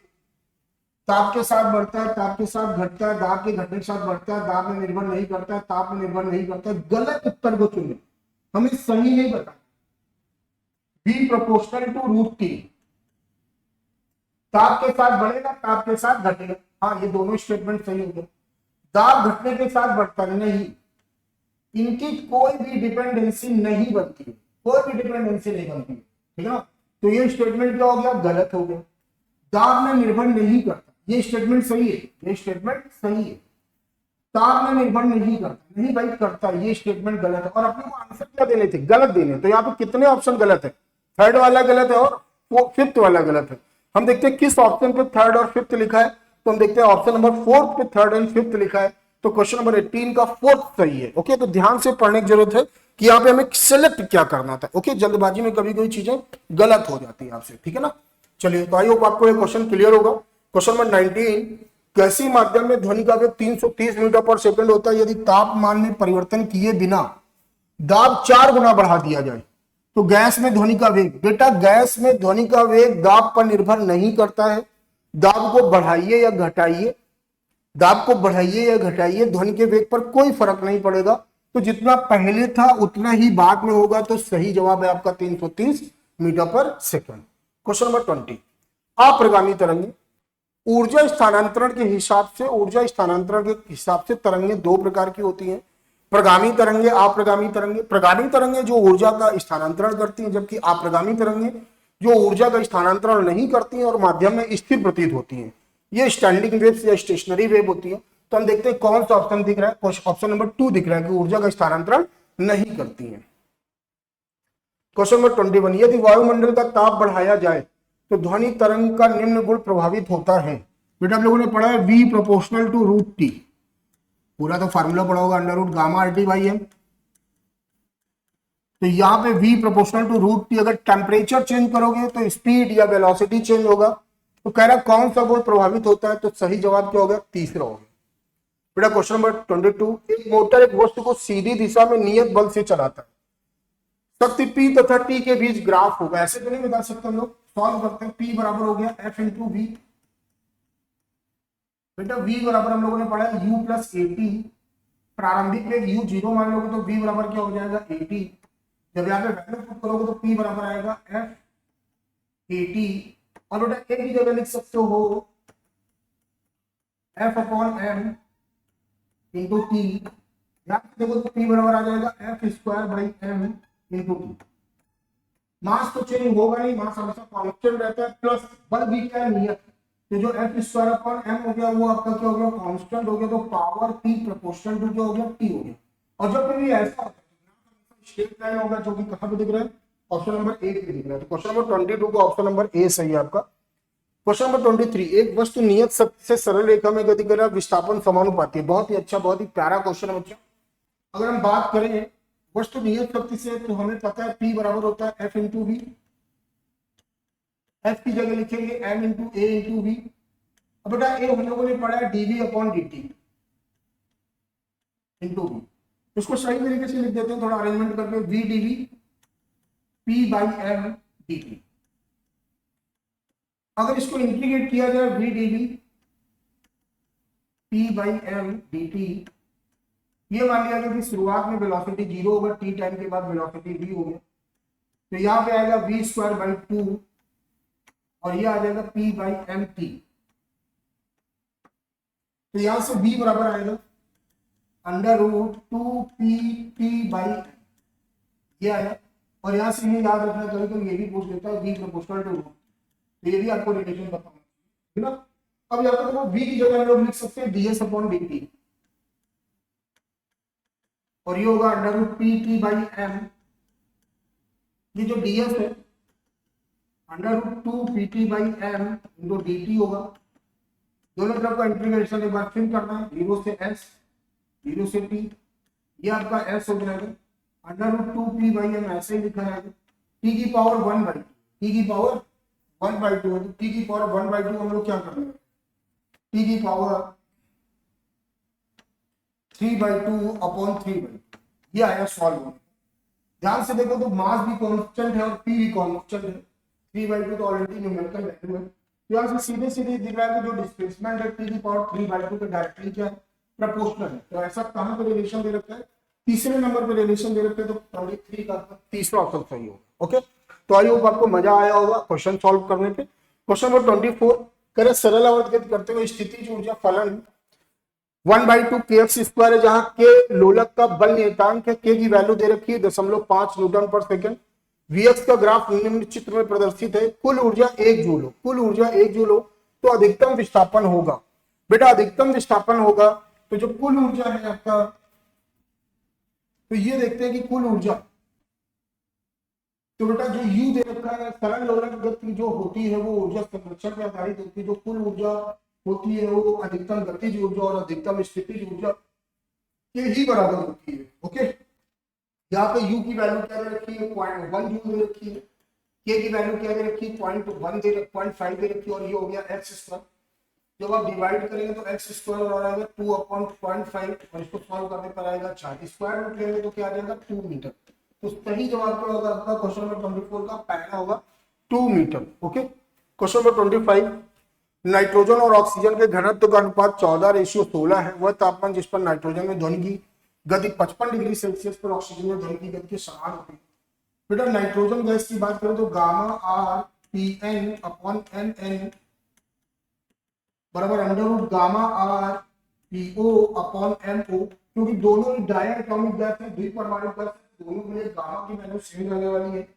ताप के साथ बढ़ता है, ताप के साथ घटता है, दाब के घटने के साथ बढ़ता है, दाब में निर्भर नहीं करता है, ताप में निर्भर नहीं करता है। गलत उत्तर को चुने, हमें सही नहीं बता। B proportional to √3। ताप के साथ बढ़ेगा, ताप के साथ घटेगा। हाँ, ये दोनों स्टेटमेंट सही होंगे। दाब घटने के साथ बढ़ता नहीं, इनकी कोई भी डिपेंडेंसी नहीं बनती है, कोई भी डिपेंडेंसी नहीं बनती है, ठीक है ना। तो ये स्टेटमेंट क्या हो गया, गलत हो गया। दाब में निर्भर नहीं करता, ये स्टेटमेंट सही है, ये स्टेटमेंट सही है। ताप में निर्भर नहीं करता, नहीं भाई करता, ये स्टेटमेंट गलत है। और अपने को आंसर क्या देने थे, गलत देने। तो यहाँ पे कितने ऑप्शन गलत है, थर्ड वाला गलत है और वो फिफ्थ वाला गलत है। हम देखते हैं किस ऑप्शन पे थर्ड और फिफ्थ लिखा है। तो हम देखते हैं ऑप्शन नंबर 4 पे थर्ड एंड फिफ्थ लिखा है। तो क्वेश्चन नंबर 18 का फोर्थ सही है। ओके, तो ध्यान से पढ़ने की जरूरत है कि यहाँ पे हमें सिलेक्ट क्या करना था। ओके, जल्दबाजी में कभी कोई चीजें गलत हो जाती है आपसे, ठीक है ना। चलिए, तो आई होप आपको ये क्वेश्चन क्लियर होगा। क्वेश्चन नंबर 19, गैसीय माध्यम में ध्वनि का वेग 330 मीटर पर सेकंड होता है यदि तापमान में परिवर्तन किए बिना दाब 4 गुना बढ़ा दिया जाए तो गैस में ध्वनि का वेग, बेटा गैस में ध्वनि का वेग दाब पर निर्भर नहीं करता है। दाब को बढ़ाइए या घटाइए, दाब को बढ़ाइए या घटाइए, ध्वनि के वेग पर कोई फर्क नहीं पड़ेगा। तो जितना पहले था उतना ही बाद में होगा। तो सही जवाब है आपका 330 मीटर पर सेकंड। क्वेश्चन नंबर 20, अप्रगामी तरंगे, ऊर्जा स्थानांतरण के हिसाब से, ऊर्जा स्थानांतरण के हिसाब से तरंगे दो प्रकार की होती हैं, प्रगामी तरंगे, अप्रगामी तरंगे। प्रगामी तरंगे जो ऊर्जा का स्थानांतरण करती हैं, जबकि अप्रगामी तरंगे जो ऊर्जा का स्थानांतरण नहीं करती हैं और माध्यम में स्थिर प्रतीत होती हैं। ये स्टैंडिंग वेव्स या स्टेशनरी वेव होती है। तो हम देखते हैं कौन सा ऑप्शन दिख रहा है, ऑप्शन नंबर 2 दिख रहा है कि ऊर्जा का स्थानांतरण नहीं करती है। क्वेश्चन नंबर 21, यदि वायुमंडल का ताप बढ़ाया जाए तो ध्वनि तरंग का निम्न गुण प्रभावित होता है। बेटा आप लोगों ने पढ़ा है V proportional to root T, पूरा तो फार्मूला पढ़ा होगा, under root gamma RT by M. तो यहाँ पे V proportional to root T, अगर टेम्परेचर चेंज करोगे तो स्पीड या वेलोसिटी चेंज होगा। तो कह रहा कौन सा गुण प्रभावित होता है, तो सही जवाब क्या हो गया, तीसरा हो गया। बेटा क्वेश्चन नंबर 22, एक मोटर एक वस्तु को सीधी दिशा में नियत बल से चलाता है, शक्ति P तथा T के बीच ग्राफ होगा। ऐसे तो नहीं बता सकते हम लोग, सॉल्व करते हैं। P बराबर हो गया F इंटू V। बेटा V बराबर हम लोगों ने पढ़ा है U प्लस AT, प्रारंभिक वेग U 0 मान लोगे तो V बराबर क्या हो जाएगा, AT। जब यहाँ पे वैल्यू पुट करोगे तो P बराबर आएगा F AT। और बेटा एक ही जगह लिख सकते हो F upon M into T। यहाँ पे देखो तो P बराबर आ जाएगा F square by M into T। मास तो चेंज होगा नहीं, मास हमेशा कांस्टेंट रहता है, प्लस बल भी क्या है, नियत। तो जो F स्क्वायर अपॉन M हो गया वो आपका क्या हो गया, कांस्टेंट हो गया। तो पावर P प्रोपोर्शनल टू क्या हो गया, T हो गया। और जब भी ऐसा होता है स्ट्रेट लाइन होगा, जो कि कहां पे दिख रहा है, ऑप्शन नंबर ए पे दिख रहा है। तो क्वेश्चन नंबर 22 का ऑप्शन नंबर ए सही है आपका। क्वेश्चन नंबर 23, एक वस्तु नियत शक्ति से सरल रेखा में गति कर रहा है, विस्थापन समानुपाती है। बहुत ही अच्छा, बहुत ही प्यारा क्वेश्चन है बच्चों। अगर हम बात करें वस्तु नियत शक्ति से, तो हमें पता है P बराबर होता है F इंटू V। F की जगह लिखेंगे M into A into V। अब बेटा ए हम लोगों ने पढ़ा है dV upon dt into V। इसको सही तरीके से लिख देते हैं, थोड़ा अरेंजमेंट करके, V dV P by M dt। अगर इसको इंटीग्रेट किया जाए V dV P by M dt, ये मान लिया गया कि शुरुआत में वेलोसिटी 0 होगा, t टाइम के बाद वेलोसिटी v हो गया। तो यहाँ पे आएगा v स्क्वायर बाई 2 और ये आ जाएगा p बाई एम टी। तो यहां से v बराबर आएगा under root 2p t by, ये आया। और यहां से ये याद रखना चाहिए, तो ये भी पूछ लेता है v प्रोपोर्शनल टू रूट, तो ये भी आपको रिलेशन बताऊंगा, ठीक है ना। अब यहाँ पे देखो v की जगह हम लोग लिख सकते हैं ds अपॉन dt, और ये होगा under root P T by M. ये जो ds है under root 2 P T by M into D T होगा। दोनों तरफ का इंटीग्रेशन एक बार फिर करना है, 0 से s 0 से t, ये आपका s हो जाएगा under root 2 P by M, ऐसे ही लिखा जाएगा t की पावर 1 बाई 2, t की पावर 1 बाई 2 है। तो t की पावर 1 बाई 2 हम लोग क्या कर रहे हैं, t की पावर 3 बाई 2 अपॉन 3 बाई 2, ये आया सॉल्व होने। ध्यान से देखो तो मास भी कांस्टेंट है और p भी कांस्टेंट है, 3 बाई 2 तो ऑलरेडी न्यूमेरिकल वैल्यू है। तो यहाँ से सीधे सीधे दिख रहा है कि जो डिस्प्लेसमेंट है t की पावर 3 बाई 2 के डायरेक्टली क्या है, प्रोपोर्शनल है। तो ऐसा कहां पे रिलेशन दे रखा है, तीसरे नंबर पे रिलेशन दे रखते हैं। तो 23 का तीसरा ऑप्शन सही होगा। ओके, तो आई होप आपको मजा आया होगा क्वेश्चन सॉल्व करने पे। क्वेश्चन नंबर 24, करे सरल अवधगत करते हुए स्थितिज ऊर्जा फलन 1/2 kx स्क्वायर है, जहां के लोलक का बल नियतांक है, के की वैल्यू दे रखी है 0.5 न्यूटन पर सेकंड। Vx का ग्राफ निम्न चित्र में प्रदर्शित है। कुल ऊर्जा 1 जूल हो, कुल ऊर्जा 1 जूल हो तो अधिकतम विस्थापन होगा। बेटा अधिकतम विस्थापन होगा तो जो कुल ऊर्जा है आपका, तो ये देखते हैं कि कुल ऊर्जा, तो बेटा जो U दे रखा है सरल लोलक गति जो होती है वो ऊर्जा संरक्षण पर आधारित होती है। जो कुल ऊर्जा होती है वो अधिकतम गतिज ऊर्जा और अधिकतम स्थितिज ऊर्जा के ही बराबर होती है। ओके, यहाँ पे U की वैल्यू क्या दे रखी है 0.1 जूल दे रखी है, K की वैल्यू क्या दे रखी है 0.5 दे रखी है, और ये हो गया x स्क्वायर। जब आप डिवाइड करेंगे तो x स्क्वायर और आएगा 2/0.5 और इसको सॉल्व करने पर आएगा 4। स्क्वायर रूट लेंगे तो क्या आ जाएगा 2 मीटर। तो सही जवाब क्या होगा आपका क्वेश्चन नंबर 24 का पहला होगा 2 metre. Okay, question number 25, nitrogen और ऑक्सीजन के घनत्व का अनुपात 14:16 है। वह तापमान जिस पर नाइट्रोजन में ध्वनि की गति 55 डिग्री सेल्सियस पर ऑक्सीजन में ध्वनि की गति के समान होती है। बेटा नाइट्रोजन गैस की बात करें तो gamma R P N upon N N बराबर under root gamma R P O upon M O, क्योंकि दोनों ही डायटोमिक गैस है, द्विपरमाणु गैस, दोनों के लिए गामा की वैल्यू सेम रहने वाली है।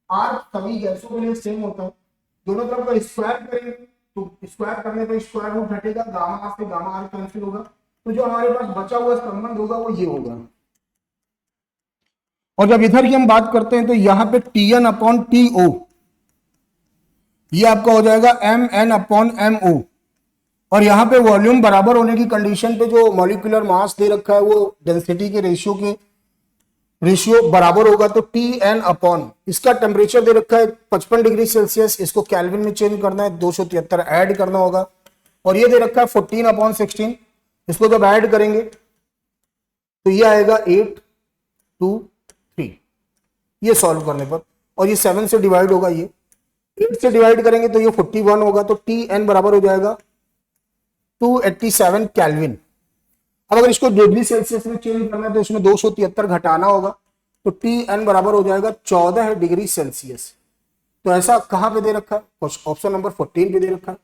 आर सभी गैसों के लिए सेम होता है। दोनों तरफ का स्क्वायर करेंगे तो स्क्वायर करने पर स्क्वायर रूट हटेगा, गामा आर से गामा आर कैंसिल होगा, तो जो हमारे पास बचा हुआ संबंध होगा वो ये होगा। और जब इधर की हम बात करते हैं तो यहाँ पे T N upon T O, ये आपका हो जाएगा M N upon M O, और यहाँ पे वॉल्यूम बराबर होने की कंडीशन पे जो मॉलिक्यूलर मास दे रखा है वो डेंसिटी के रेशियो बराबर होगा। तो टी एन अपॉन इसका टेम्परेचर दे रखा है 55 डिग्री सेल्सियस, इसको केल्विन में चेंज करना है, 273 ऐड करना होगा, और ये दे रखा है 14/16, इसको जब ऐड करेंगे तो ये आएगा 8 2 3, ये सॉल्व करने पर, और ये 7 से डिवाइड होगा, ये 8 से डिवाइड करेंगे तो ये 41 होगा। तो टी एन बराबर हो जाएगा 287 केल्विन। अब अगर इसको डिग्री सेल्सियस में चेंज करना है तो इसमें 273 घटाना होगा, तो टी एन बराबर हो जाएगा 14 डिग्री सेल्सियस। तो ऐसा कहां पे दे रखा है, ऑप्शन नंबर 14 पे दे रखा है।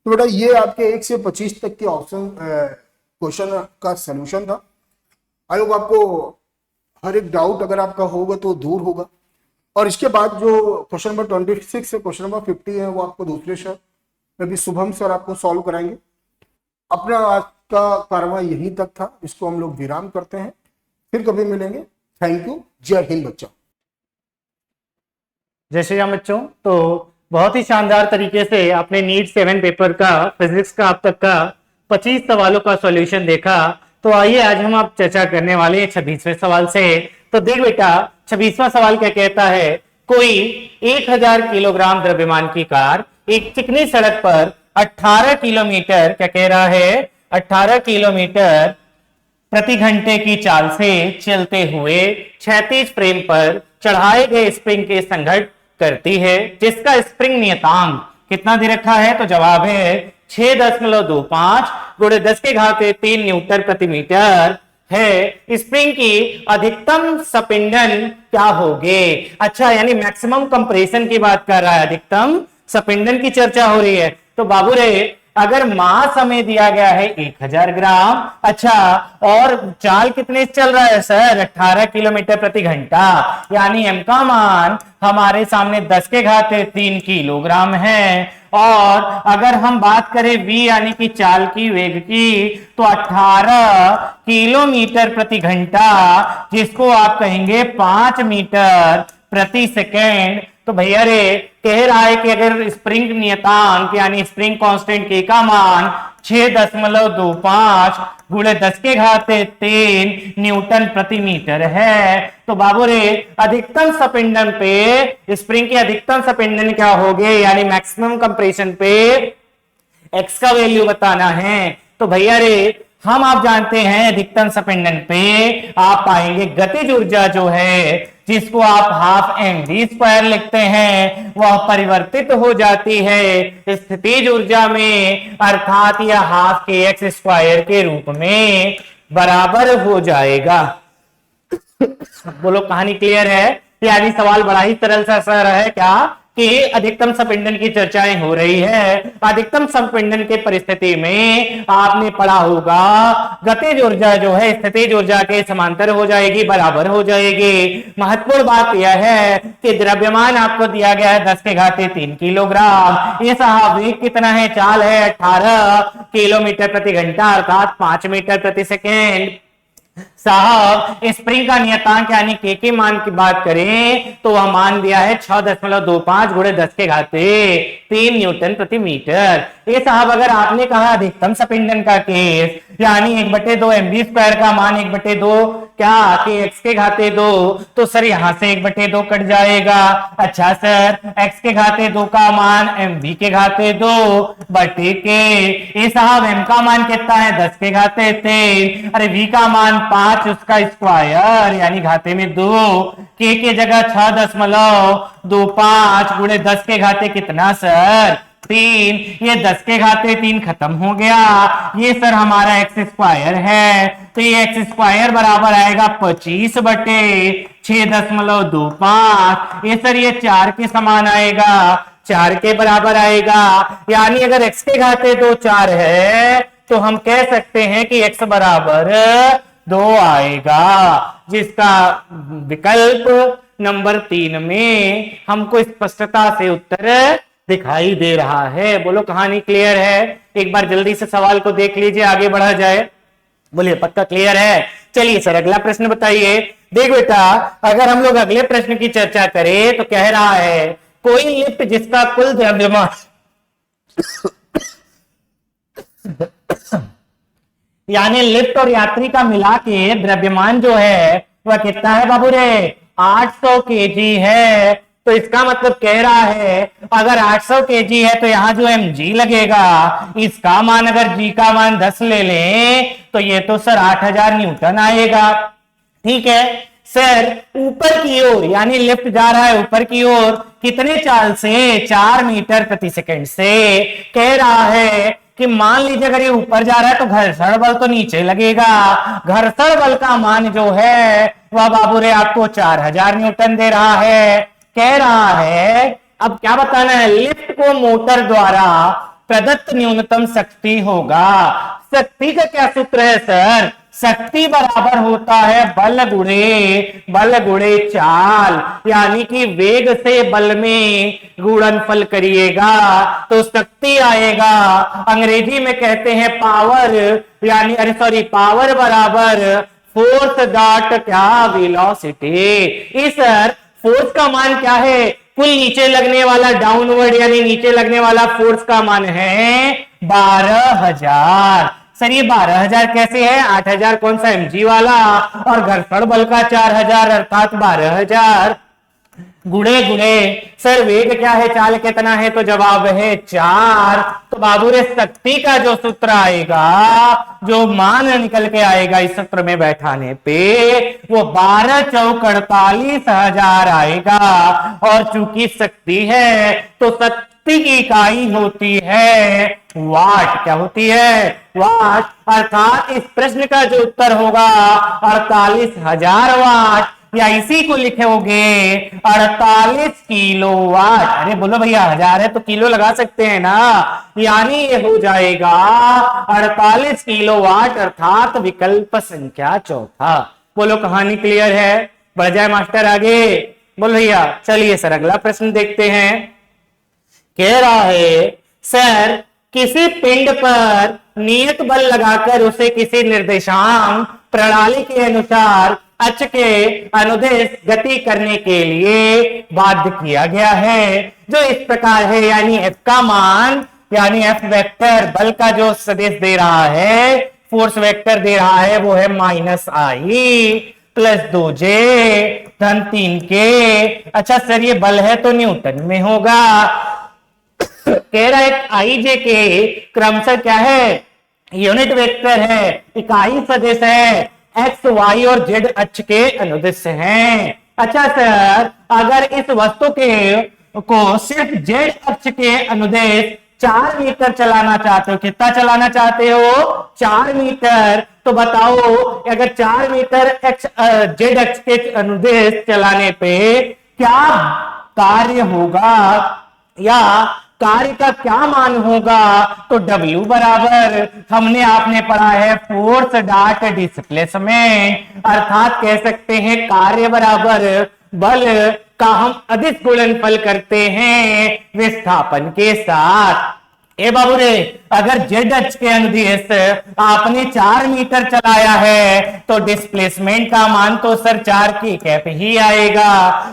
तो बेटा ये आपके 1 से 25 तक के ऑप्शन क्वेश्चन का सोल्यूशन था। आई होप आपको हर एक डाउट अगर आपका होगा तो दूर होगा। और इसके बाद जो क्वेश्चन नंबर 26 से क्वेश्चन नंबर 50 है वो आपको दूसरे सर में भी शुभम सर आपको सॉल्व कराएंगे। अपना आज का कार्रवाई यहीं तक था, इसको हम लोग विराम करते हैं, फिर कभी मिलेंगे। थैंक यू, जय हिंद बच्चों। जय श्री राम बच्चों। तो बहुत ही शानदार तरीके से आपने नीट 7 पेपर का फिजिक्स का अब तक का 25 सवालों का सॉल्यूशन देखा। तो आइए आज हम आप चर्चा करने वाले हैं 26वें सवाल से। तो देख बेटा 26वां सवाल क्या कहता है, कोई 1000 किलोग्राम द्रव्यमान की कार एक चिकनी सड़क पर 18 किलोमीटर क्या कह रहा है 18 किलोमीटर प्रति घंटे की चाल से चलते हुए 36 फ्रेम पर चढ़ाए गए स्प्रिंग के संघट करती है, जिसका स्प्रिंग नियतांक कितना दे रखा है। तो जवाब है 6.25 गुणे 10 के घात 3 न्यूटन प्रति मीटर है। स्प्रिंग की अधिकतम स्पिंडन क्या होगे। अच्छा, यानी मैक्सिमम कंप्रेशन की बात कर रहा है, अधिकतम स्पिंडन की चर्चा हो रही है। तो बाबू रे अगर मास हमें दिया गया है 1000 ग्राम, अच्छा, और चाल कितने चल रहा है सर 18 किलोमीटर प्रति घंटा, यानी एम का मान हमारे सामने 10 के घात 3 किलोग्राम है। और अगर हम बात करें v यानी कि चाल की वेग की, तो 18 किलोमीटर प्रति घंटा, जिसको आप कहेंगे 5 मीटर प्रति सेकेंड। तो भैया रे कह रहा है कि अगर स्प्रिंग नियतांक यानी स्प्रिंग कांस्टेंट के का मान 6.25 गुणे 10 के घात 3 न्यूटन प्रति मीटर है, तो बाबू रे अधिकतम स्पिंडन पे स्प्रिंग की अधिकतम स्पिंडन क्या होगे, यानी मैक्सिमम कंप्रेशन पे एक्स का वैल्यू बताना है। तो भैया रे हम आप जानते हैं अधिकतम स्पिंडन पे आप पाएंगे गतिज ऊर्जा जो है, जिसको आप हाफ mv² लिखते हैं, वह परिवर्तित हो जाती है स्थितिज ऊर्जा में, अर्थात यह हाफ kx² के रूप में बराबर हो जाएगा। बोलो कहानी क्लियर है। यानी सवाल बड़ा ही सरल सा सर है क्या, कि अधिकतम संपीड़न की चर्चाएं हो रही है। अधिकतम संपीड़न के परिस्थिति में आपने पढ़ा होगा गतिज ऊर्जा जो है स्थितिज ऊर्जा के समांतर हो जाएगी, बराबर हो जाएगी। महत्वपूर्ण बात यह है कि द्रव्यमान आपको दिया गया है 10 के घाते 3 किलोग्राम। ये साहब वेग कितना है, चाल है 18 किलोमीटर प्रति घंटा अर्थात 5 मीटर प्रति सेकेंड। साहब स्प्रिंग का नियतांक यानी के मान की बात करें तो वह मान दिया है 6.25 गुणे 10 के घाते 3 न्यूटन प्रति मीटर। ये साहब अगर आपने कहा अधिकतम संपीड़न का केस यानी 1/2 mv स्क्वायर का मान 1/2 क्या कि x के घाते 2, तो सर यहां से 1/2 कट जाएगा। अच्छा सर x के घाते 2 का मान mv के घाते 2 बटे के, ये साहब m का मान कितना है 10 के घाते 3, अरे v का मान 5 उसका स्क्वायर यानी घाते में 2, के जगह 6.25 गुणे 10 के घाते कितना सर 3, ये 10 के घाते 3 खत्म हो गया। ये सर हमारा एक्स स्क्वायर है, तो ये एक्स स्क्वायर बराबर आएगा 25 बटे 6.25। ये सर ये 4 के समान आएगा, 4 के बराबर आएगा। यानी अगर एक्स के घाते 2 4 है तो हम कह सकते हैं कि एक्स बराबर 2 आएगा, जिसका विकल्प नंबर 3 में हमको स्पष्टता से उत्तर दिखाई दे रहा है। बोलो कहानी क्लियर है? एक बार जल्दी से सवाल को देख लीजिए, आगे बढ़ा जाए। बोलिए पक्का क्लियर है? चलिए सर अगला प्रश्न बताइए। देख बेटा अगर हम लोग अगले प्रश्न की चर्चा करें तो कह रहा है कोई लिफ्ट जिसका कुल द्रव्यमान यानी लिफ्ट और यात्री का मिला के द्रव्यमान जो है वह कितना है बाबू रे 800 केजी है। तो इसका मतलब कह रहा है अगर 800 केजी है तो यहां जो mg लगेगा इसका मान अगर g का मान 10 ले लें तो ये तो सर 8000 न्यूटन आएगा। ठीक है सर ऊपर की ओर यानी लिफ्ट जा रहा है ऊपर की ओर कितने चाल से 4 मीटर प्रति सेकंड से। कह रहा है कि मान लीजिए अगर ये ऊपर जा रहा है तो घर्षण बल तो नीचे लगेगा, घर्षण बल का मान जो है वह बाबू रे आपको 4000 न्यूटन दे रहा है। कह रहा है अब क्या बताना है लिफ्ट को मोटर द्वारा प्रदत्त न्यूनतम शक्ति होगा। शक्ति का क्या सूत्र है सर? शक्ति बराबर होता है बल गुणे चाल, यानी कि वेग से बल में गुणनफल करिएगा तो शक्ति आएगा। अंग्रेजी में कहते हैं पावर, यानी अरे सॉरी पावर बराबर फोर्स डॉट क्या वेलोसिटी। इस फोर्स का मान क्या है? कुल नीचे लगने वाला डाउनवर्ड यानी नीचे लगने वाला फोर्स का मान है 12000। सर ये 12000 कैसे है? 8000 कौन सा mg वाला और घर्षण बल का 4000 अर्थात 12000 गुणे गुणे सर वेग क्या है चाल कितना है? तो जवाब है 4। तो बाबू रे शक्ति का जो सूत्र आएगा जो मान निकल के आएगा इस सूत्र में बैठाने पे वो 12 चौक 48,000 आएगा। और चूंकि शक्ति है तो शक्ति की इकाई होती है वाट। क्या होती है? वाट। अर्थात इस प्रश्न का जो उत्तर होगा 48,000 वाट, या इसी को लिखोगे 48 किलोवाट। अरे बोलो भैया 1000 है तो किलो लगा सकते हैं ना, यानी ये हो जाएगा 48 किलोवाट अर्थात विकल्प संख्या चौथा। बोलो कहानी क्लियर है? बढ़ जाए मास्टर आगे। बोलो भैया चलिए सर अगला प्रश्न देखते हैं। कह रहा है सर किसी पिंड पर नियत बल लगाकर उसे किसी निर्देशांक प्रणाली के अनुसार अक्ष के अनुदेश गति करने के लिए बाध्य किया गया है जो इस प्रकार है, यानी f का मान यानी f वेक्टर बल का जो सदिश दे रहा है फोर्स वेक्टर दे रहा है वो है -i प्लस 2j धन 3k। अच्छा सर ये बल है तो न्यूटन में होगा। कह रहा है आई जे के क्रमशः क्या है? यूनिट वेक्टर है, इकाई सदिश है, एक्स वाई और जेड अक्ष के अनुदिश हैं। अच्छा सर अगर इस वस्तु के को सिर्फ जेड अक्ष के अनुदिश 4 मीटर चलाना चाहते हो, कितना चलाना चाहते हो? 4 मीटर। तो बताओ अगर 4 मीटर एक्स जेड अक्ष के अनुदिश चलाने पे क्या कार्य होगा या कार्य का क्या मान होगा, तो W बराबर हमने आपने पढ़ा है फोर्स डॉट डिस्प्लेसमेंट, अर्थात कह सकते हैं कार्य बराबर बल का हम अदिश गुणनफल करते हैं विस्थापन के साथ। ए बाबू रे, अगर जेड अक्ष के अनुदिश आपने 4 मीटर चलाया है तो डिस्प्लेसमेंट का मान तो सर 4 की कैप ही आएगा,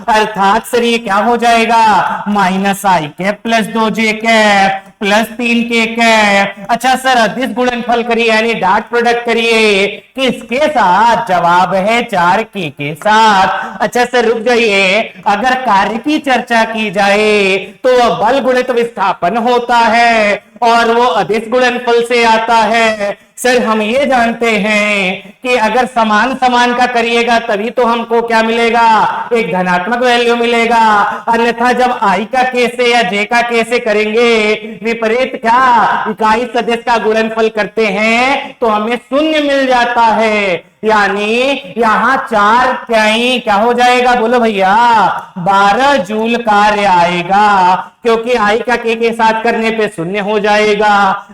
अर्थात सर ये क्या हो जाएगा माइनस आई कैप प्लस 2 जे कैप प्लस 3 के कैप। अच्छा सर अदिश गुणनफल करिए यानी डॉट प्रोडक्ट करिए किसके साथ, जवाब है 4 के साथ। अच्छा सर रुक जाइए, अगर कार्य की चर्चा की जाए तो वह बल गुणित विस्थापन होता है और वो अदिश गुणनफल से आता है। सर हम ये जानते हैं कि अगर समान समान का करिएगा तभी तो हमको क्या मिलेगा, एक धनात्मक वैल्यू मिलेगा, अन्यथा जब आई का केस से या जे का केस से करेंगे विपरीत क्या इकाई सदिश का गुणनफल करते हैं तो हमें शून्य मिल जाता है, यानी यहां 4 क्या हो जाएगा, बोलो भैया 12 जूल कार्य आएगा, क्योंकि आई का के साथ करने पे शून्य हो जाएगा,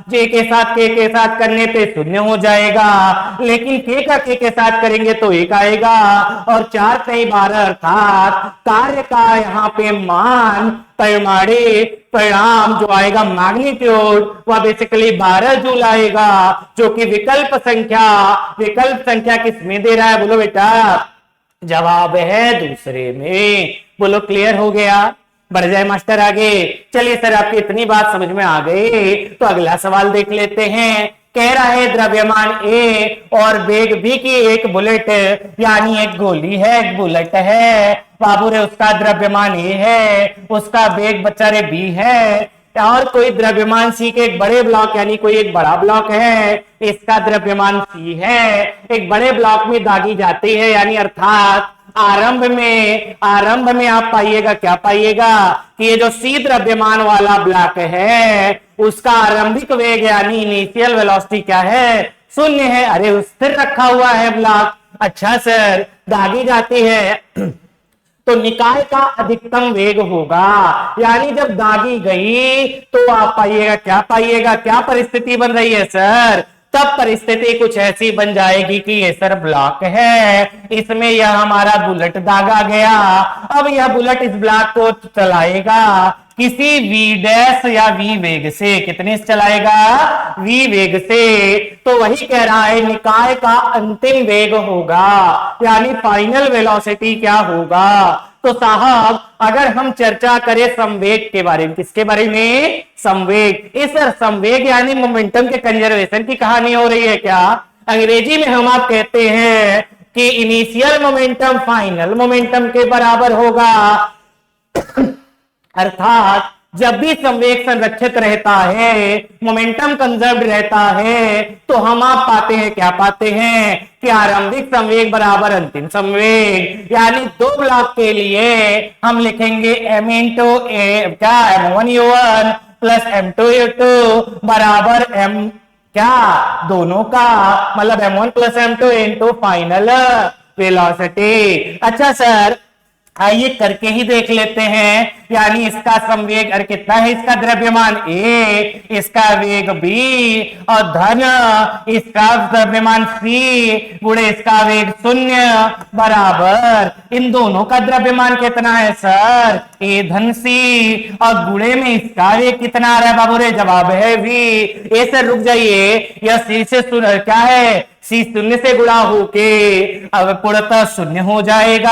जे के साथ के साथ करने पे शून्य हो जाएगा, लेकिन के साथ करेंगे तो 1 आएगा और 4 कई 12 अर्थात कार्य का यहाँ पे मान परिणाम जो आएगा मैग्नीट्यूड वह बेसिकली 12 जूल आएगा, जो कि विकल्प संख्या किसमें दे रहा है, बोलो बेटा जवाब है दूसरे में। बोलो क्लियर हो गया, बढ़ जाए मास्टर आगे। चलिए सर आपकी इतनी बात समझ में आ गई तो अगला सवाल देख लेते हैं। कह रहा है द्रव्यमान ए और वेग v की एक बुलेट यानी एक गोली है एक बुलेट है, बाबू रे उसका द्रव्यमान ए है, उसका वेग बच्चा रे b है, और कोई द्रव्यमान सी के एक बड़े ब्लॉक यानी कोई एक बड़ा ब्लॉक है, इसका द्रव्यमान सी है, एक बड़े ब्लॉक में दागी जाती है, यानी अर्थात आरंभ में आप पाइएगा क्या पाइएगा कि ये जो सी द्रव्यमान वाला ब्लॉक है उसका आरंभिक वेग यानी इनिशियल वेलोसिटी क्या है, 0 है। अरे स्थिर रखा हुआ है ब्लॉक। अच्छा सर दागी जाती है तो निकाय का अधिकतम वेग होगा, यानी जब दागी गई तो आप पाइएगा क्या परिस्थिति बन रही है सर, तब परिस्थिति कुछ ऐसी बन जाएगी कि ये सर ब्लॉक है, इसमें यह हमारा बुलेट दागा गया, अब यह बुलेट इस ब्लॉक को चलाएगा किसी v डैश या v वेग से, कितने से चलाएगा v वेग से, तो वही कह रहा है निकाय का अंतिम वेग होगा यानी फाइनल वेलोसिटी क्या होगा। तो साहब अगर हम चर्चा करें संवेग के बारे में, किसके बारे में, संवेग, इस संवेग यानी मोमेंटम के कंजर्वेशन की कहानी हो रही है क्या, अंग्रेजी में हम आप कहते हैं कि इनिशियल मोमेंटम फाइनल मोमेंटम के बराबर होगा, अर्थात जब भी संवेग संरक्षित रहता है मोमेंटम कंजर्व्ड रहता है तो हम आप पाते हैं क्या पाते हैं कि आरंभिक संवेग बराबर अंतिम संवेग, यानी दो ब्लॉक के लिए हम लिखेंगे m इंटू ए क्या m1u1 प्लस m2u2 बराबर m क्या दोनों का मतलब m1 plus m2 into final velocity. अच्छा सर आइए करके ही देख लेते हैं, यानी इसका संवेग अरे कितना है, इसका द्रव्यमान a, इसका वेग b और धन इसका द्रव्यमान c गुणे इसका वेग 0 बराबर इन दोनों का द्रव्यमान कितना है सर a धन c और गुणे में इसका वेग कितना आ रहा है बाबू रे, जवाब है v। ए सर रुक जाइए, यह c से क्या है, सी 0 से गुणा होके अब पूर्णतः 0 हो जाएगा,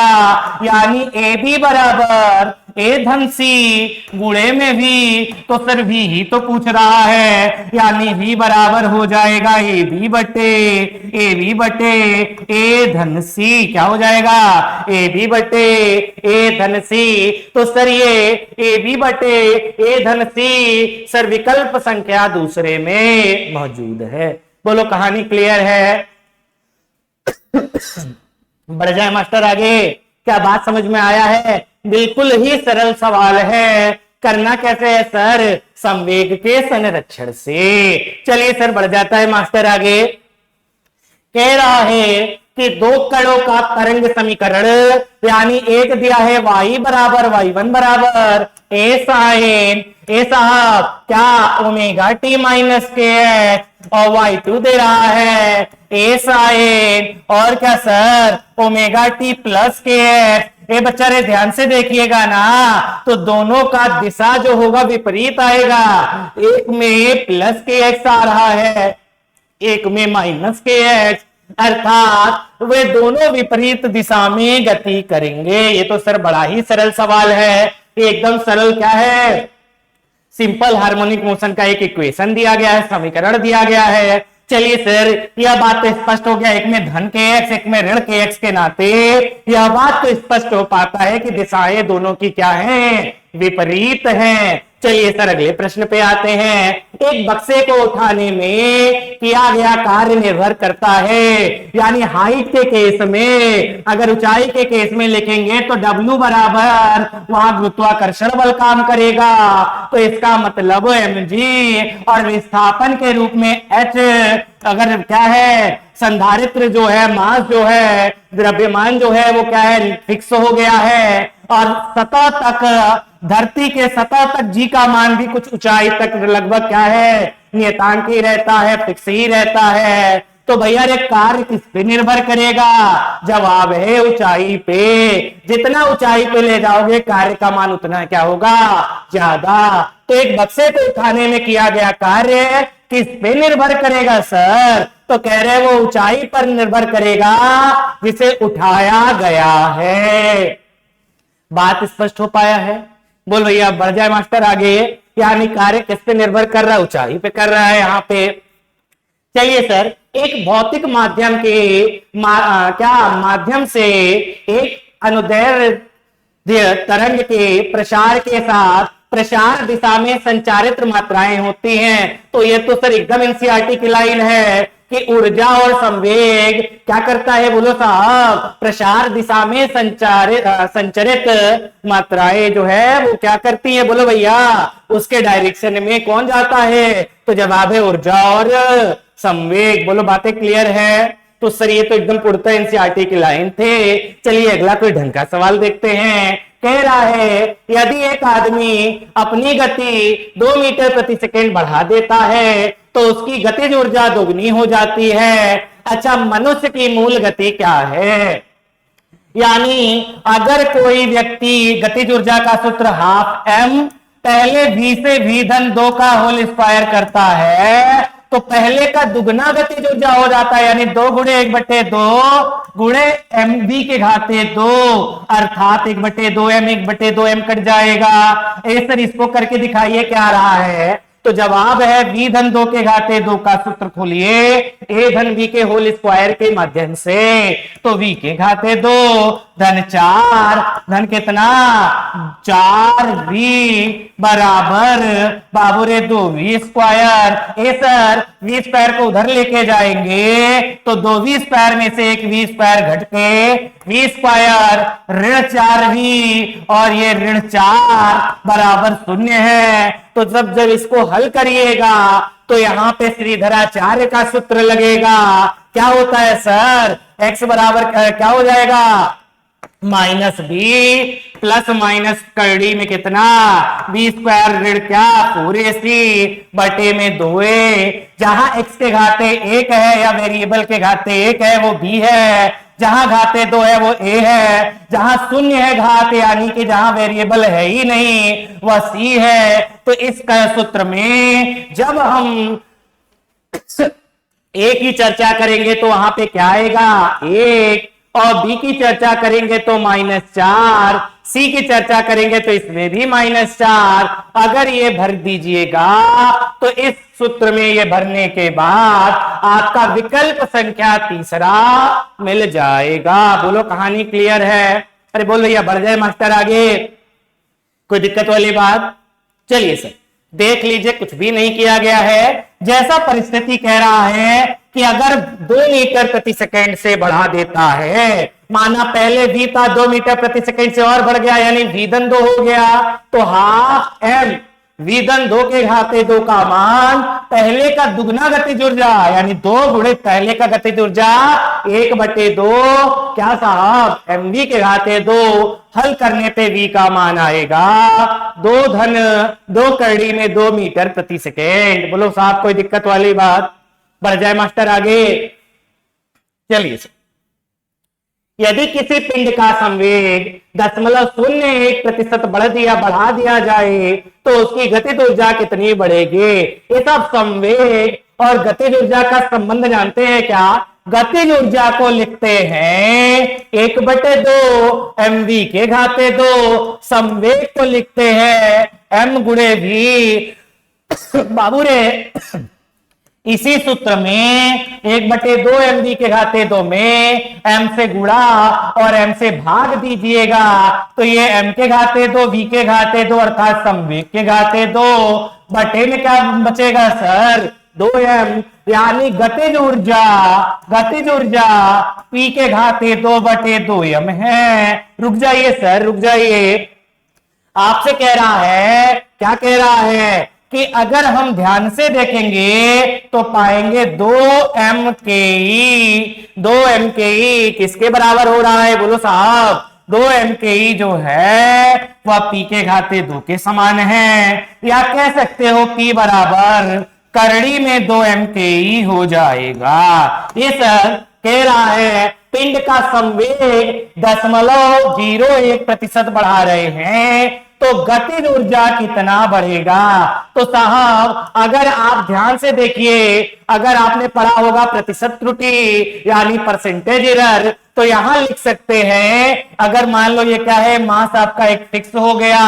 यानी ए भी बराबर ए धन सी गुणे में भी, तो सर भी ही तो पूछ रहा है, यानी भी बराबर हो जाएगा ए बी बटे ए धन सी, क्या हो जाएगा ए बी बटे ए धन सी। तो सर ये ए बी बटे ए धन सी सर विकल्प संख्या दूसरे में मौजूद है। बोलो कहानी क्लियर है, बढ़ जाए मास्टर आगे, क्या बात समझ में आया है, बिल्कुल ही सरल सवाल है, करना कैसे है सर, संवेग के संरक्षण से। चलिए सर बढ़ जाता है मास्टर आगे, कह रहा है कि दो कणों का तरंग समीकरण, यानी एक दिया है y बराबर y1 बराबर a साइन ए साहब क्या ओमेगा टी माइनस के एक्स, और y2 दे रहा है a साइन और क्या सर ओमेगा टी प्लस के एक्स। ये बच्चा रे ध्यान से देखिएगा ना, तो दोनों का दिशा जो होगा विपरीत आएगा। एक में प्लस के एक्स आ रहा है, एक में माइनस के एक्स, अर्थात वे दोनों विपरीत दिशा में गति करेंगे। ये तो सर बड़ा ही सरल सवाल है, एकदम सरल क्या है, सिंपल हार्मोनिक मोशन का एक इक्वेशन दिया गया है, समीकरण दिया गया है। चलिए सर यह बात तो स्पष्ट हो गया, एक में धन के एक्स एक में ऋण के एक्स के नाते यह बात तो स्पष्ट हो पाता है कि दिशाएं दोनों की क्या हैं, विपरीत हैं। चलिए सर अगले प्रश्न पे आते हैं। एक बक्से को उठाने में किया गया कार्य निर्भर करता है, यानी हाइट के केस में, अगर ऊंचाई के केस में लिखेंगे तो W बराबर वहां गुरुत्वाकर्षण बल काम करेगा, तो इसका मतलब mg, और विस्थापन के रूप में h, अगर क्या है संधारित्र जो है मास जो है द्रव्यमान जो है वो क्या है फिक्स हो गया है, और सतह तक धरती के सतह तक जी का मान भी कुछ ऊंचाई तक लगभग क्या है नियतांक ही रहता है, फिक्स ही रहता है। तो भैया ये कार्य किस पे निर्भर करेगा, जवाब है ऊंचाई पे। जितना ऊंचाई पे ले जाओगे कार्य का मान उतना क्या होगा, ज्यादा। तो एक बक्से को उठाने में किया गया कार्य किस पे निर्भर करेगा सर, तो कह रहे वो ऊंचाई पर निर्भर करेगा जिसे उठाया गया है। बात स्पष्ट हो पाया है, बोल भैया बढ़ जाए मास्टर आगे। यानी कार्य किस पे निर्भर कर रहा है, ऊंचाई पे कर रहा है यहाँ पे। चलिए सर एक भौतिक माध्यम के क्या माध्यम से एक अनुदैर्ध्य तरंग के प्रसार के साथ प्रसार दिशा में संचारित मात्राएं होती हैं। तो ये तो सर एकदम एनसीईआरटी की लाइन है कि ऊर्जा और संवेग क्या करता है, बोलो साहब, प्रसार दिशा में संचरित मात्राएं जो है वो क्या करती है, बोलो भैया, उसके डायरेक्शन में कौन जाता है, तो जवाब है ऊर्जा और संवेग। बोलो बातें क्लियर है। तो सर ये तो एकदम पूर्णतः एनसीईआरटी की लाइन थे। चलिए अगला कोई ढंग का सवाल देखते हैं। कह रहा है यदि एक आदमी अपनी गति 2 मीटर प्रति सेकंड बढ़ा देता है तो उसकी गतिज ऊर्जा दोगुनी हो जाती है। अच्छा, मनुष्य की मूल गति क्या है, यानी अगर कोई व्यक्ति गतिज ऊर्जा का सूत्र हाफ m पहले v से v धन 2 का होल स्क्वायर करता है तो पहले का दुगना गतिज ऊर्जा हो जाता है, यानी 2 गुणे 1/2 गुणे mv के घाते 2, अर्थात 1/2m 1/2m कट जाएगा। सर इसको करके दिखाइए क्या आ रहा है, तो जवाब है v धन 2 के घाते 2 का सूत्र खोलिए a धन v के होल स्क्वायर के माध्यम से, तो v के घाते 2 धन 4 धन कितना 4v बराबर बाबू रे 2v स्क्वायर। ए सर v स्क्वायर को उधर लेके जाएंगे तो 2v स्क्वायर में से एक v स्क्वायर घट के v स्क्वायर ऋण 4v और ये ऋण 4 बराबर 0 है। तो जब इसको हल करिएगा तो यहाँ पे श्रीधराचार्य का सूत्र लगेगा। क्या होता है सर, x बराबर क्या हो जाएगा -b प्लस माइनस करड़ी में कितना b स्क्वायर ऋण क्या पूरे c बटे में 2a। जहां x के घाते 1 है या वेरिएबल के घाते 1 है वो b है, जहां घाते 2 है वो a है, जहां शून्य है घात यानी कि जहां वेरिएबल है ही नहीं वह c है। तो इस सूत्र में जब हम a की चर्चा करेंगे तो वहां पे क्या आएगा 1, और b की चर्चा करेंगे तो -4, c की चर्चा करेंगे तो इसमें भी -4। अगर ये भर दीजिएगा तो इस सूत्र में ये भरने के बाद आपका विकल्प संख्या तीसरा मिल जाएगा। बोलो कहानी क्लियर है। अरे बोल भैया बढ़ जाए मास्टर आगे, कोई दिक्कत वाली बात। चलिए सर देख लीजिए, कुछ भी नहीं किया गया है। जैसा परिस्थिति कह रहा है कि अगर 2 मीटर प्रति सेकंड से बढ़ा देता है, माना पहले v था 2 मीटर प्रति सेकंड से और बढ़ गया यानी v धन 2 हो गया, तो हाफ m v धन 2 के घाते 2 का मान पहले का दुगना गतिज ऊर्जा यानी 2 गुणे पहले का गतिज ऊर्जा 1/2 क्या साहब mv के घाते 2 हल करने पे v का मान आएगा 2 धन 2 कड़ी में 2 मीटर प्रति सेकेंड। बोलो साहब कोई दिक्कत वाली बात? बढ़ जाए मास्टर आगे। चलिए यदि किसी पिंड का संवेग 0.01% बढ़ा दिया जाए तो उसकी गतिज ऊर्जा कितनी बढ़ेगी? ये सब संवेग और गतिज ऊर्जा का संबंध जानते हैं क्या? गतिज ऊर्जा को लिखते हैं 1/2 mv के घाते 2, संवेग को लिखते हैं m गुणे v। बाबू रे इसी सूत्र में 1/2 mv के घाते 2 में m से गुणा और m से भाग दीजिएगा तो ये m के घाते 2 v के घाते 2 अर्थात संवेग के घाते 2 बटे में क्या बचेगा सर? 2m यानी गतिज ऊर्जा p के घाते 2/2m है। रुक जाइए सर रुक जाइए, आपसे कह रहा है, क्या कह रहा है कि अगर हम ध्यान से देखेंगे तो पाएंगे 2mke किसके बराबर हो रहा है? बोलो साहब 2mke जो है वह p के घाते 2 के समान है, या कह सकते हो p बराबर करड़ी में 2mke हो जाएगा। ये सर कह रहा है पिंड का संवेग 0.01% बढ़ा रहे हैं तो गतिज ऊर्जा कितना बढ़ेगा? तो साहब अगर आप ध्यान से देखिए, अगर आपने पढ़ा होगा प्रतिशत त्रुटि यानी परसेंटेज एरर, तो यहां लिख सकते हैं अगर मान लो ये क्या है, मास आपका एक फिक्स हो गया,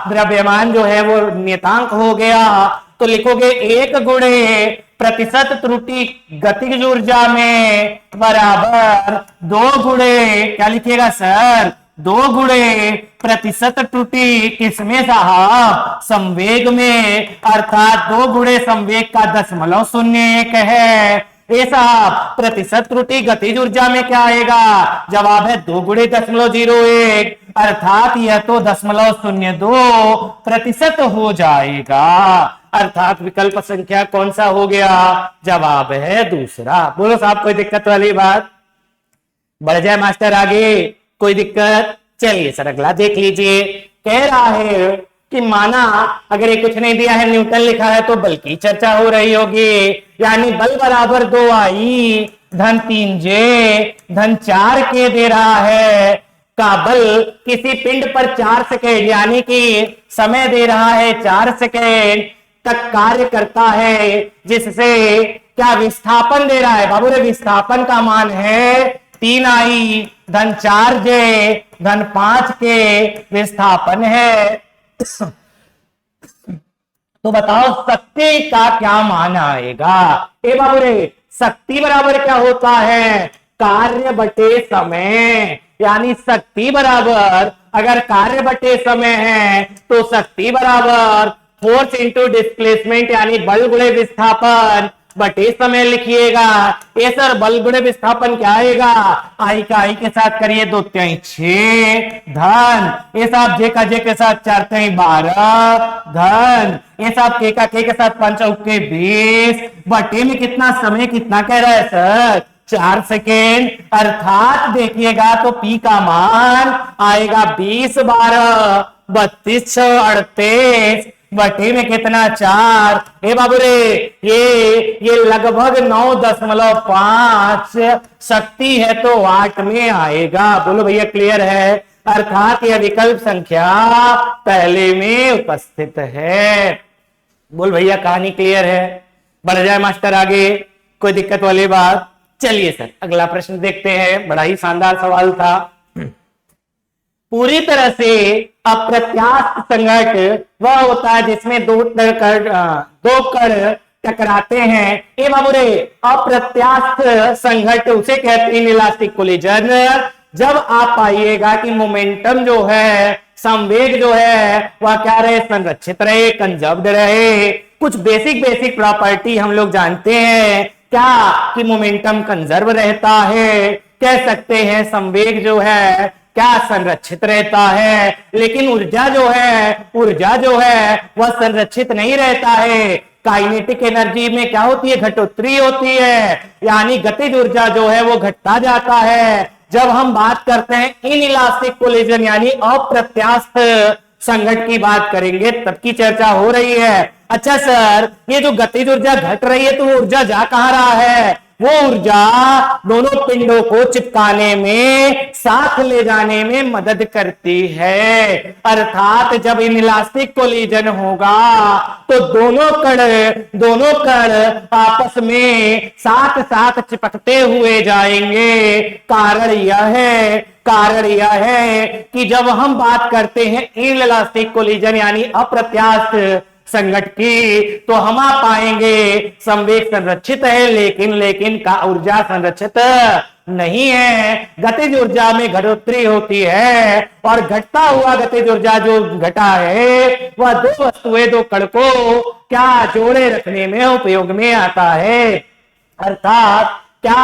द्रव्यमान जो है वो नियतांक हो गया, तो लिखोगे 1 गुणे प्रतिशत त्रुटि गतिज ऊर्जा में बराबर 2 गुणे क्या लिखिएगा सर? 2 गुणे प्रतिशत त्रुटि किसमें साहब? संवेग में, अर्थात 2 गुणे संवेग का 0.01 है। ये साहब प्रतिशत त्रुटि गतिज ऊर्जा में क्या आएगा? जवाब है 2 गुणे 0.01 अर्थात यह तो 0.02% हो जाएगा। अर्थात विकल्प संख्या कौन सा हो गया? जवाब है दूसरा। बोलो साहब कोई दिक्कत वाली बात? बढ़ जाए मास्टर आगे, कोई दिक्कत? चलिए सर अगला देख लीजिए। कह रहा है कि माना अगर ये कुछ नहीं दिया है, न्यूटन लिखा है तो बल की चर्चा हो रही होगी, यानी बल बराबर 2I धन 3J धन 4K दे रहा है का बल किसी पिंड पर 4 सेकेंड यानी कि समय दे रहा है 4 सेकेंड तक कार्य करता है, जिससे क्या विस्थापन दे रहा है? बाबू रे विस्थापन का मान है 3I धन 4J धन 5K विस्थापन है। तो बताओ शक्ति का क्या मान आएगा? ए बाबू रे शक्ति बराबर क्या होता है? कार्य बटे समय, यानी शक्ति बराबर अगर कार्य बटे समय है तो शक्ति बराबर फोर्स इंटू डिस्प्लेसमेंट यानी बल गुणे विस्थापन बटे समय लिखिएगा। ये सर बल गुणे विस्थापन क्या आएगा? आई का आई के साथ करिए 2 तिहाई 6 धन, ये साहब जे का जे के साथ 4 तिहाई 12 धन, ये साहब के का के साथ 5 चौके 20 बटे में कितना समय कितना कह रहा है सर? 4 सेकेंड। अर्थात देखिएगा तो पी का मान आएगा 20 12 32 6 38 बटे में कितना 4। हे बाबू रे ये लगभग 9.5 शक्ति है तो वाट में आएगा। बोलो भैया क्लियर है? अर्थात यह विकल्प संख्या पहले में उपस्थित है। बोल भैया कहानी क्लियर है? बढ़ जाए मास्टर आगे, कोई दिक्कत वाली बात? चलिए सर अगला प्रश्न देखते हैं, बड़ा ही शानदार सवाल था। पूरी तरह से अप्रत्यास्थ संघट वह होता है जिसमें दो कण टकराते हैं। ए बाबू रे अप्रत्यास्थ संघट उसे कहते हैं इलास्टिक कोलिजन। जब आप पाइएगा कि मोमेंटम जो है, संवेग जो है वह क्या रहे? संरक्षित रहे, कंजर्व्ड रहे। कुछ बेसिक प्रॉपर्टी हम लोग जानते हैं क्या कि मोमेंटम कंजर्व रहता है। कह सकते हैं संवेग जो है क्या संरक्षित रहता है, लेकिन ऊर्जा जो है वह संरक्षित नहीं रहता है। काइनेटिक एनर्जी में क्या होती है, घटोत्तरी होती है, यानी गतिज ऊर्जा जो है वो घटता जाता है। जब हम बात करते हैं इनइलास्टिक कोलिजन यानी अप्रत्यास्थ संघट की बात करेंगे तब की चर्चा हो रही है। अच्छा सर, ये जो गतिज ऊर्जा घट रही है तो वो ऊर्जा जा कहां रहा है? वो ऊर्जा दोनों पिंडों को चिपकाने में, साथ ले जाने में मदद करती है। अर्थात जब इनइलास्टिक कोलिजन होगा तो दोनों कण आपस में साथ साथ चिपकते हुए जाएंगे। कारण यह है कि जब हम बात करते हैं इनइलास्टिक कोलिजन यानी अप्रत्यास्थ संघट की, तो हम पाएंगे संवेग संरक्षित है, लेकिन का ऊर्जा संरक्षित नहीं है। गतिज ऊर्जा में घटोत्तरी होती है और घटता हुआ गतिज ऊर्जा जो घटा है वह दो वस्तुएं, दो कण को क्या जोड़े रखने में उपयोग में आता है। अर्थात क्या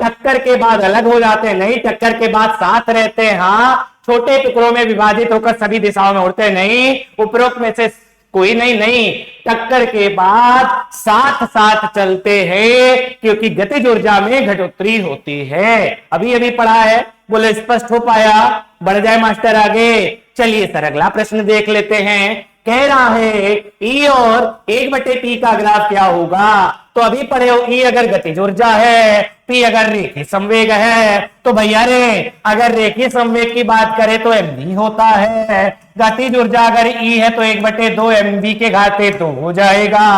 टक्कर के बाद अलग हो जाते हैं? नहीं, टक्कर के बाद साथ रहते हैं। हाँ, छोटे टुकड़ों में विभाजित होकर सभी दिशाओं में उड़ते नहीं, उपरोक्त में से कोई नहीं, टक्कर के बाद साथ साथ चलते हैं, क्योंकि गतिज ऊर्जा में घटोत्तरी होती है। अभी पढ़ा है, बोले स्पष्ट हो पाया? बढ़ जाए मास्टर आगे। चलिए सर अगला प्रश्न देख लेते हैं। कह रहा है E और 1/P का ग्राफ क्या होगा? तो अभी पढ़े हो, E अगर गतिज ऊर्जा है, P अगर रेखीय संवेग है, तो भैया रे अगर रेखीय संवेग की बात करें तो mv होता है। गतिज ऊर्जा अगर E है तो 1/2 mv के घाते 2 हो जाएगा।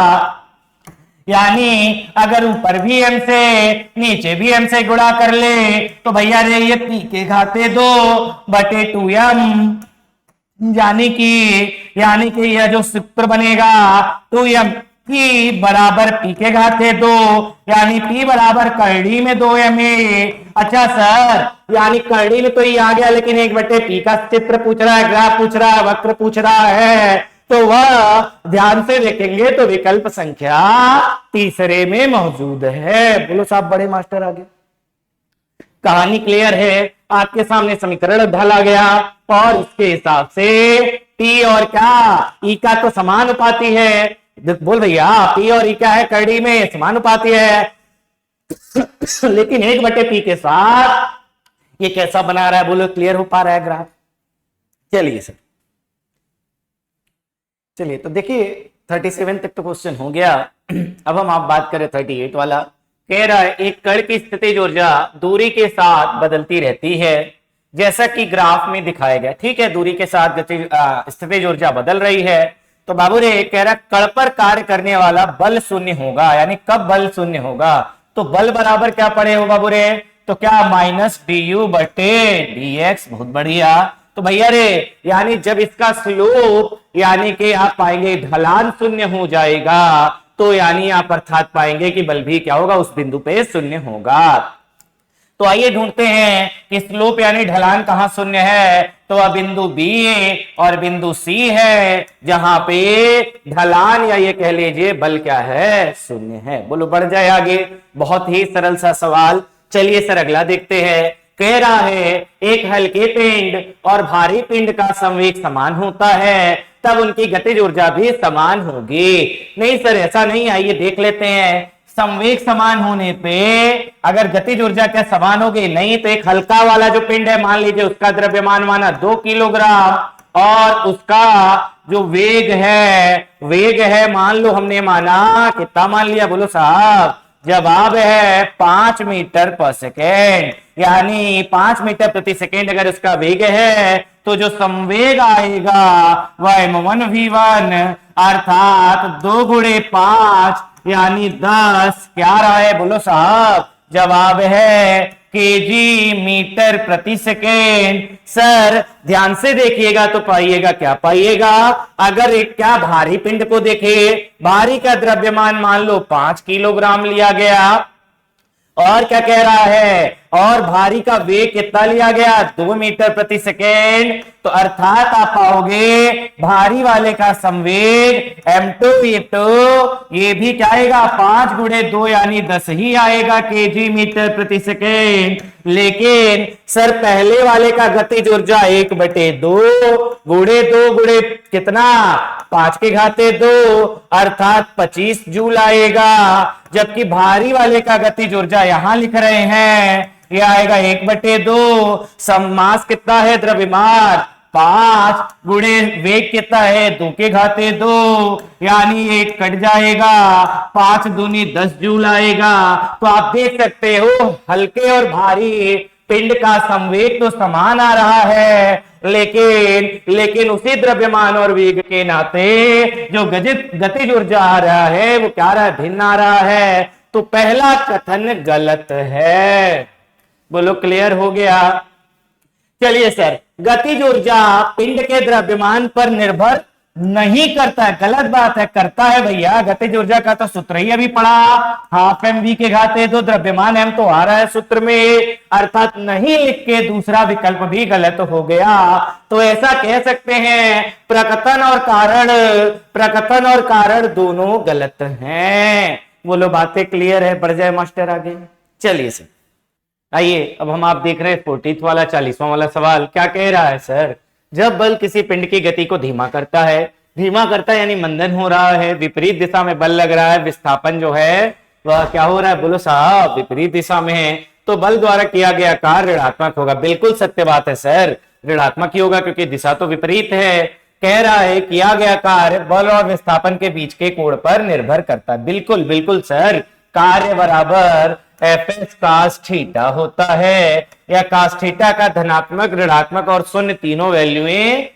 यानी अगर ऊपर भी m से नीचे भी m से गुणा कर ले तो भैया रे ये P के घाते 2/2m, यानी कि यह जो सूत्र बनेगा 2m P बराबर P के घाते 2, यानी P बराबर करड़ी में 2ma। अच्छा सर, यानी करड़ी में तो ये आ गया, लेकिन 1/P का चित्र पूछ रहा है, ग्राफ पूछ रहा है, वक्र पूछ रहा है, तो वह ध्यान से देखेंगे तो विकल्प संख्या तीसरे में मौजूद है। बोलो साहब बड़े मास्टर आगे। कहानी क्लियर है, आपके सामने समीकरण ढाला गया और इसके हिसाब से P और क्या E का तो समानुपाती है। बोल भैया, P और E क्या है? करड़ी में समानुपाती है, लेकिन 1/P के साथ ये कैसा बना रहा है? बोलो क्लियर हो पा रहा है ग्राफ? चलिए सर, चलिए तो देखिए 37 तक तो क्वेश्चन हो गया। अब हम आप बात करें 38 वाला। कह रहा है एक कण की स्थितिज ऊर्जा दूरी के साथ बदलती रहती है, जैसा कि ग्राफ में दिखाया गया। ठीक है, दूरी के साथ स्थितिज ऊर्जा बदल रही है। तो बाबू रे कह रहा कण पर कार्य करने वाला बल शून्य होगा, यानी कब बल शून्य होगा? तो बल बराबर क्या पड़े हो बाबू रे? तो क्या -du/dx। बहुत बढ़िया। तो भैया रे यानी जब इसका स्लोप यानी कि आप पाएंगे ढलान शून्य हो जाएगा, तो यानी आप अर्थात पाएंगे कि बल भी क्या होगा? उस बिंदु पे शून्य होगा। तो आइए ढूंढते हैं कि स्लोप यानी ढलान कहां शून्य है। तो वह बिंदु B और बिंदु C है, जहां पे ढलान या ये कह लीजिए बल क्या है? शून्य है। बोलो बढ़ जाए आगे। बहुत ही सरल सा सवाल। चलिए सर अगला देखते हैं। कह रहा है एक हल्के पिंड और भारी पिंड का संवेग समान होता है, तब उनकी गतिज ऊर्जा भी समान होगी। नहीं सर ऐसा नहीं, आइए देख लेते हैं। संवेग समान होने पे अगर गतिज ऊर्जा क्या समान होगी? नहीं। तो एक हल्का वाला जो पिंड है, मान लीजिए उसका द्रव्यमान माना 2 किलोग्राम और उसका जो वेग है मान लो हमने माना कितना मान लिया? बोलो साहब, जवाब है 5 मीटर पर सेकेंड, यानी 5 मीटर प्रति सेकेंड अगर उसका वेग है तो जो संवेग आएगा वह m1v1 अर्थात 2 × 5 यानी 10 क्या रहा है? बोलो साहब, जवाब है केजी मीटर प्रति सेकेंड। सर ध्यान से देखिएगा तो पाइएगा क्या पाइएगा? अगर एक क्या भारी पिंड को देखिए, भारी का द्रव्यमान मान लो 5 किलोग्राम लिया गया और क्या कह रहा है? और भारी का वेग कितना लिया गया 2 मीटर प्रति सेकेंड, तो अर्थात आप पाओगे भारी वाले का संवेग m2 v2 ये भी क्या आएगा 5 गुणे 2 यानी 10 ही आएगा केजी मीटर प्रति सेकेंड। लेकिन सर पहले वाले का गतिज ऊर्जा 1/2 गुणे 2 गुणे कितना 5 के घाते 2 अर्थात 25 जूल आएगा, जबकि भारी वाले का गतिज ऊर्जा यहां लिख रहे हैं ये आएगा 1/2। समास कितना है द्रव्यमान 5 गुणे वेग कितना है 2 के घाते 2 यानी 1 कट जाएगा 5 दूनी 10 जूल आएगा। तो आप देख सकते हो हल्के और भारी पिंड का संवेग तो समान आ रहा है, लेकिन उसी द्रव्यमान और वेग के नाते जो गतिज ऊर्जा आ रहा है वो क्या आ रहा है भिन्न आ रहा है। तो पहला कथन गलत है। बोलो क्लियर हो गया। चलिए सर गतिज ऊर्जा पिंड के द्रव्यमान पर निर्भर नहीं करता है, गलत बात है, करता है भैया। गतिज ऊर्जा का तो सूत्र ही अभी पढ़ा हाफ एम वी के घाते 2 द्रव्यमान एम तो आ रहा है सूत्र में, अर्थात नहीं लिख के दूसरा विकल्प भी गलत हो गया। तो ऐसा कह सकते हैं प्रकथन और कारण दोनों गलत हैं। बोलो बातें क्लियर है, बढ़ जाए मास्टर आगे। चलिए सर आइए अब हम आप देख रहे हैं 40th वाला 40वां वाला सवाल क्या कह रहा है सर। जब बल किसी पिंड की गति को धीमा करता है यानी मंदन हो रहा है, विपरीत दिशा में बल लग रहा है, विस्थापन जो है वह क्या हो रहा है बोलो साहब विपरीत दिशा में है, तो बल द्वारा किया गया कार्य ऋणात्मक होगा। बिल्कुल सत्य बात है सर, ऋणात्मक ही होगा क्योंकि दिशा तो विपरीत है। कह रहा है किया गया कार्य बल और विस्थापन के बीच के कोण पर निर्भर करता है। बिल्कुल बिल्कुल सर, कार्य बराबर एफ कास थीटा होता है, या कास थीटा का धनात्मक ऋणात्मक और शून्य तीनों वैल्यूएं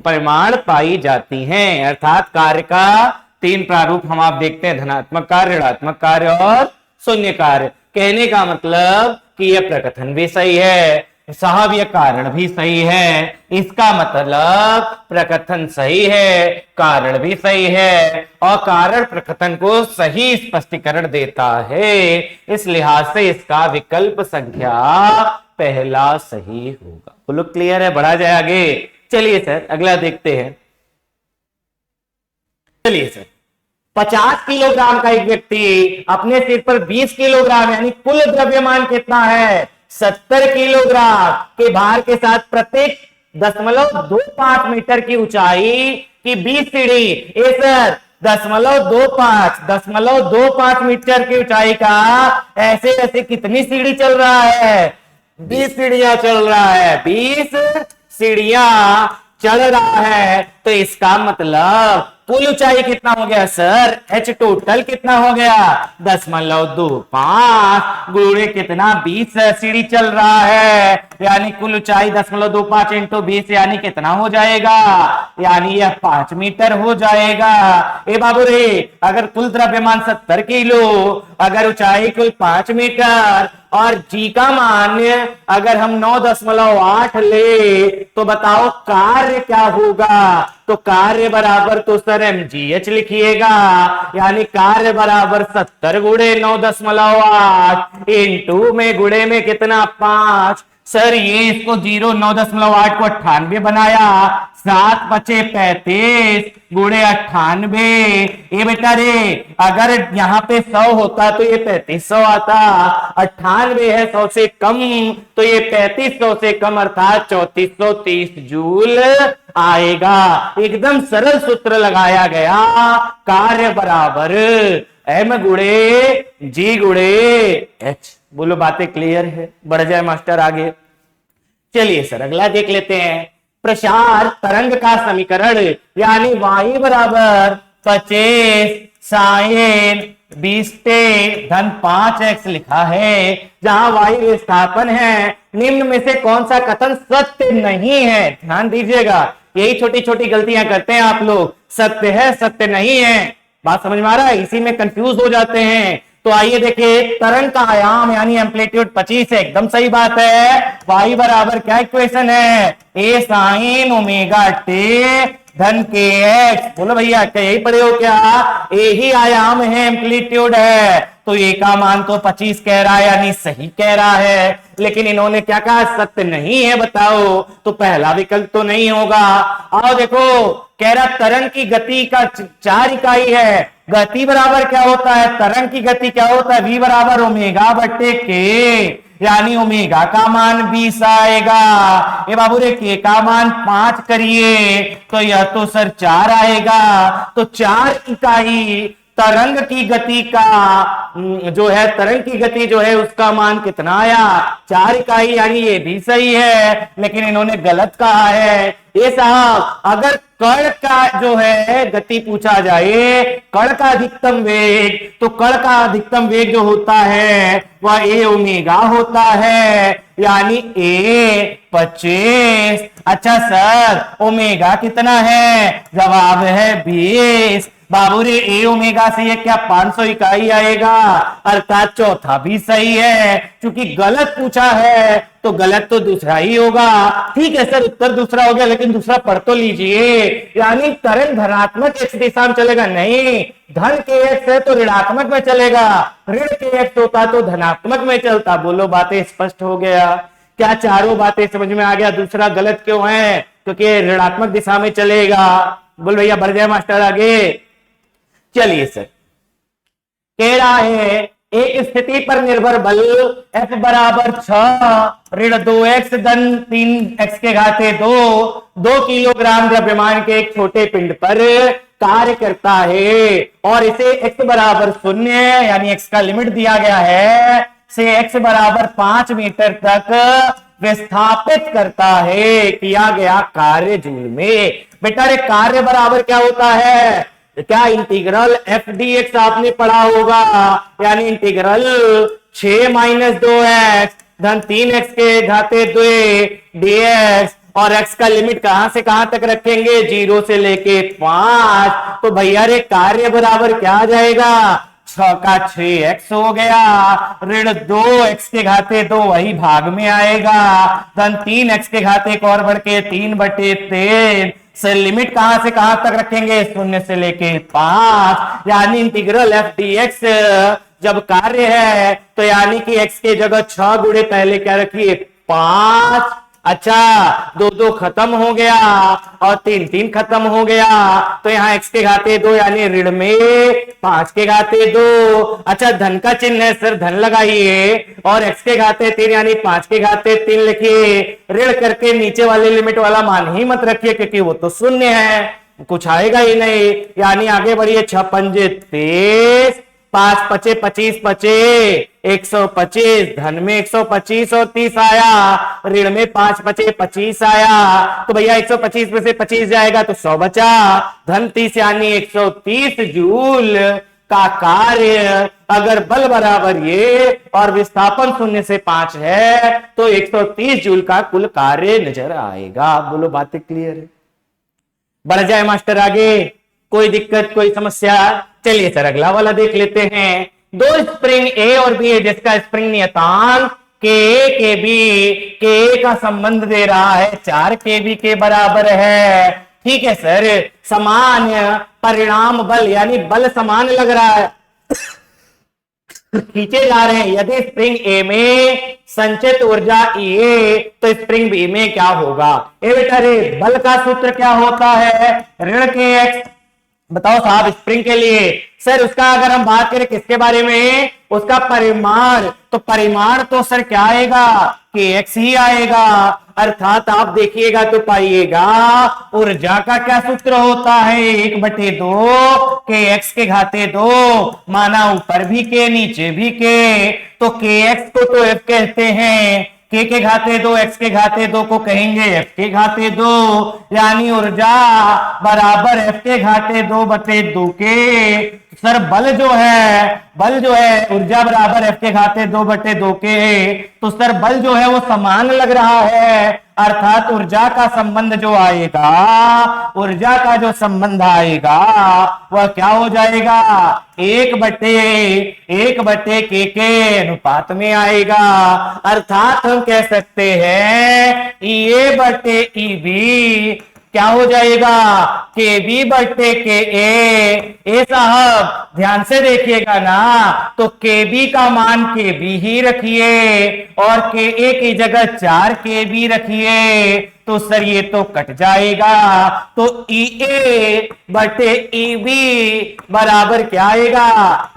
परिमाण पाई जाती हैं। अर्थात कार्य का 3 प्रारूप हम आप देखते हैं, धनात्मक कार्य, ऋणात्मक कार्य और शून्य कार्य। कहने का मतलब कि यह प्रकथन भी सही है साहब, यह कारण भी सही है। इसका मतलब प्रकथन सही है, कारण भी सही है, और कारण प्रकथन को सही स्पष्टीकरण देता है। इस लिहाज से इसका विकल्प संख्या पहला सही होगा। बोलो क्लियर है, बढ़ा जाए आगे। चलिए सर अगला देखते हैं। चलिए सर 50 किलोग्राम का एक व्यक्ति अपने सिर पर 20 किलोग्राम यानी कुल द्रव्यमान कितना है 70 किलोग्राम के भार के साथ प्रत्येक 0.25 मीटर की ऊंचाई की 20 सीढ़ी ए सर 0.25 मीटर की ऊंचाई का ऐसे ऐसे कितनी सीढ़ी चल रहा है 20 सीढ़ियां चल रहा है, 20 सीढ़ियां चढ़ रहा है। तो इसका मतलब कुल ऊंचाई कितना हो गया सर, एच टोटल कितना हो गया 0.25 गुणे कितना 20 सीढ़ी चल रहा है, यानी कुल ऊंचाई 0.25 इंटू 20 यानी कितना हो जाएगा, यानी यह 5 मीटर हो जाएगा। ए बाबू रे अगर कुल द्रव्यमान 70 किलो, अगर ऊंचाई कुल 5 मीटर और जी का मान अगर हम 9.8 ले तो बताओ कार्य क्या होगा। तो कार्य बराबर तो सर mgh लिखिएगा, यानी कार्य बराबर 70 गुणे 9.8 इंटू में गुणे में कितना 5। सर ये इसको 9.8 को 98 बनाया, 7 बचे 35 गुणे 98। ये बेटा रे अगर यहाँ पे 100 होता तो ये 3500 आता, 98 है 100 से कम तो ये 3500 से कम अर्थात 3430 जूल आएगा। एकदम सरल सूत्र लगाया गया, कार्य बराबर m गुणे जी गुणे h। बोलो बातें क्लियर है, बढ़ जाए मास्टर आगे। चलिए सर अगला देख लेते हैं। प्रसार तरंग का समीकरण यानी y बराबर 25 साइन 20 धन 5x लिखा है, जहां y विस्थापन है। निम्न में से कौन सा कथन सत्य नहीं है, ध्यान दीजिएगा, यही छोटी छोटी गलतियां करते हैं आप लोग, सत्य है सत्य नहीं है। बात समझ में आ रहा है, इसी में कंफ्यूज हो जाते हैं। तो आइए देखिए, तरंग का आयाम यानी एम्पलीट्यूड 25 है, एकदम सही बात है। y बराबर क्या इक्वेशन है, a साइन ओमेगा टी धन के एक्स। बोलो भैया क्या यही पढ़े हो क्या? ए ही आयाम है, एम्पलीट्यूड है, तो ए का मान तो 25 कह रहा है, यानी सही कह रहा है। लेकिन इन्होंने क्या कहा? सत्य नहीं है, बताओ। तो पहला विकल्प तो नहीं होगा। आओ देखो, कह रहा तरंग की गति का 4 इकाई है। गति बराबर क्या होता है? तरंग की गति क्या होता है? v बराबर ओमेगा बट्टे के, यानी ओमेगा का मान 20 आएगा। ये बाबू रे के का मान 5 करिए तो यह तो सर 4 आएगा। तो 4 इकाई तरंग की गति का जो है, तरंग की गति जो है उसका मान कितना आया? 4 इकाई, यानी ये भी सही है। लेकिन इन्होंने गलत कहा है। ये साहब अगर कण का जो है गति पूछा जाए, कण का अधिकतम वेग, तो कण का अधिकतम वेग जो होता है वह ए ओमेगा होता है, यानी ए 25। अच्छा सर ओमेगा कितना है? जवाब है 20। बाबू रे ए ओमेगा से ये क्या 500 इकाई आएगा, अर्थात चौथा भी सही है। क्योंकि गलत पूछा है तो गलत तो दूसरा ही होगा। ठीक है सर, उत्तर दूसरा हो गया, लेकिन दूसरा पढ़ तो लीजिए। यानी तरंग धनात्मक एक्स दिशा में चलेगा, नहीं धन के एक्स है तो ऋणात्मक में चलेगा, ऋण के एक्स होता तो धनात्मक में चलता। बोलो बातें स्पष्ट हो गया क्या? चारों बातें समझ में आ गया? दूसरा गलत क्यों है? क्योंकि ऋणात्मक दिशा में चलेगा। बोल भैया बढ़ जाए मास्टर आगे। चलिए सर, कह रहा है एक स्थिति पर निर्भर बल F बराबर 6 ऋण 2x धन 3x के घाते 2 किलोग्राम द्रव्यमान के एक छोटे पिंड पर कार्य करता है, और इसे x बराबर 0 यानी x का लिमिट दिया गया है से x बराबर 5 मीटर तक विस्थापित करता है। किया गया कार्य जूल में। बेटा रे कार्य बराबर क्या होता है? क्या इंटीग्रल एफ डी एक्स आपने पढ़ा होगा, यानी इंटीग्रल 6 - 2x धन 3x के घाते 2 dx, और x का लिमिट कहां से कहां तक रखेंगे? 0 से लेके 5। तो भैया रे कार्य बराबर क्या आ जाएगा? 6 का 6x हो गया, ऋण 2x के घाते 2 वही भाग में आएगा, धन 3x के घाते एक और बढ़ के 3/3 से लिमिट कहां से कहां तक रखेंगे? 0 से लेके 5। यानी इंटीग्रल एफ डी एक्स जब कार्य है तो यानी कि x के जगह 6 गुणे पहले क्या रखिए? 5। अच्छा 2 खत्म हो गया और 3 खत्म हो गया, तो यहाँ x के घाते 2 यानी ऋण में 5 के घाते 2। अच्छा धन का चिन्ह है सर, धन लगाइए, और x के घाते 3 यानी 5 के घाते 3 लिखिए। ऋण करके नीचे वाले लिमिट वाला मान ही मत रखिए, क्योंकि वो तो शून्य है, कुछ आएगा ही नहीं। यानी आगे बढ़िए, 6 पंजे 23, 5 पचे 25 पचे 125, धन में 125 और 30 आया, ऋण में 5 पचे 25 आया। तो भैया 125 में से 25 जाएगा तो 100 बचा, धन 30 यानी 130 जूल का कार्य। अगर बल बराबर ये और विस्थापन 0 से 5 है तो 130 जूल का कुल कार्य नजर आएगा। बोलो बातें क्लियर है? बढ़ जाए मास्टर आगे, कोई दिक्कत कोई समस्या? चलिए सर अगला वाला देख लेते हैं। 2 स्प्रिंग ए और बी है, जिसका स्प्रिंग नियतांक के बी के का संबंध दे रहा है 4 केबी के बराबर है। ठीक है सर, समान परिणाम बल यानी बल समान लग रहा है, खींचे जा रहे हैं। यदि स्प्रिंग ए में संचित ऊर्जा E तो स्प्रिंग बी में क्या होगा? ए बेटा रे, बल का सूत्र क्या होता है? ऋण के एक्स। बताओ साहब स्प्रिंग के लिए सर उसका अगर हम बात करें किसके बारे में? उसका परिमाण। तो परिमाण तो सर क्या आएगा? के एक्स ही आएगा। अर्थात आप देखिएगा तो पाइएगा ऊर्जा का क्या सूत्र होता है? 1/2 के एक्स के घाते 2, माना ऊपर भी के नीचे भी के, तो के एक्स को तो एफ कहते हैं, के घाते 2 एक्स के घाते 2 को कहेंगे एफ के घाते 2, यानी ऊर्जा बराबर एफ के घाते 2/2 के। सर बल जो है ऊर्जा बराबर एफ के घाते 2/2 के, तो सर बल जो है वो समान लग रहा है। अर्थात ऊर्जा का संबंध जो आएगा, ऊर्जा का जो संबंध आएगा वह क्या हो जाएगा? 1/1 के अनुपात में आएगा। अर्थात हम कह सकते हैं EA/EB क्या हो जाएगा, के बी बट्टे के ए साहब ध्यान से देखिएगा ना, तो के बी का मान के बी ही रखिए और के ए की जगह 4 के बी रखिए, तो सर ये तो कट जाएगा, तो ई ए बटे ई बी बराबर क्या आएगा,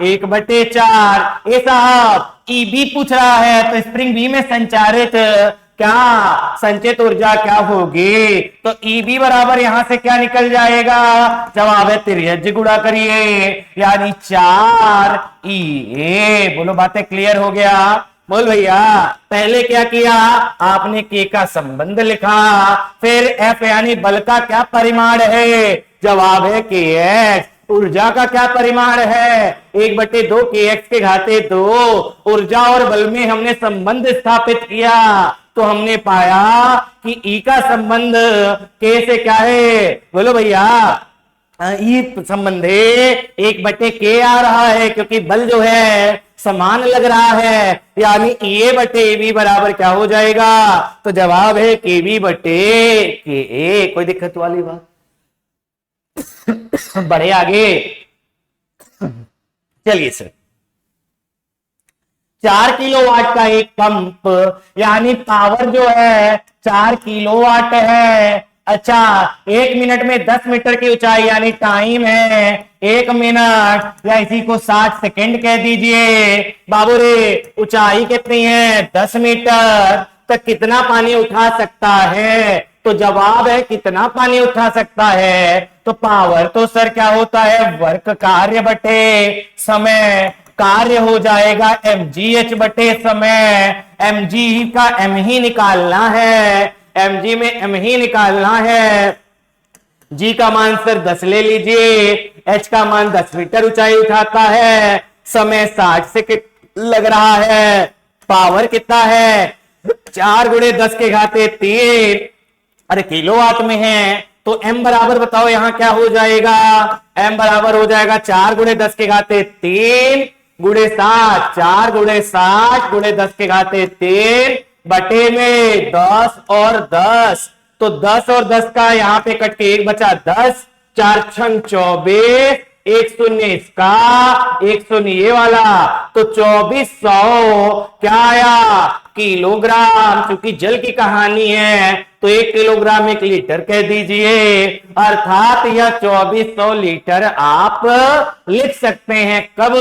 1/4। ए साहब ई बी पूछ रहा है, तो स्प्रिंग बी में संचारित क्या संचित ऊर्जा क्या होगी, तो ईबी बराबर यहां से क्या निकल जाएगा, जवाब है तिर्यज गुणा करिए, यानी 4 बोलो बातें क्लियर हो गया, बोल भैया। पहले क्या किया आपने, के का संबंध लिखा, फिर एफ यानी बल का क्या परिमाण है, जवाब है के एक्स। ऊर्जा का क्या परिमाण है, 1/2 के एक्स के घाते 2। ऊर्जा और बल में हमने संबंध स्थापित किया, तो हमने पाया कि ई का संबंध के से क्या है, बोलो भैया, ई संबंध 1/k आ रहा है, क्योंकि बल जो है समान लग रहा है, यानी ए बटे बी बराबर क्या हो जाएगा, तो जवाब है के बी बटे के ए। कोई दिक्कत वाली बात, बढ़े आगे, चलिए सर। 4 किलोवाट का एक पंप, यानी पावर जो है 4 किलोवाट है। अच्छा, 1 मिनट में 10 मीटर की ऊंचाई, यानी टाइम है 1 मिनट, या इसी को 60 सेकेंड कह दीजिए। बाबू रे ऊंचाई कितनी है, 10 मीटर, तक कितना पानी उठा सकता है, तो जवाब है कितना पानी उठा सकता है, तो पावर तो सर क्या होता है, वर्क कार्य बटे समय, कार्य हो जाएगा mgh बटे समय, mg का m ही निकालना है, mg में m ही निकालना है। g का मान सर 10 ले लीजिए, h का मान 10 मीटर ऊंचाई उठाता है, समय 60 सेकंड लग रहा है, पावर कितना है 4 × 10 के घाते 3, अरे किलोवाट में है, तो m बराबर बताओ यहां क्या हो जाएगा, m बराबर हो जाएगा 4 × 10 के घाते 3 × 7, 4 × 60 × 10 के घाते 3 बटे में 10 और 10, तो 10 और 10 का यहाँ पे कट के 1 बचा 10, 4 × 24, 1 शून्य इसका, 1 शून्य ये वाला, तो 2400 क्या आया किलोग्राम, क्योंकि जल की कहानी है तो 1 किलोग्राम 1 लीटर कह दीजिए, अर्थात यह 2400 लीटर आप लिख सकते हैं। कब,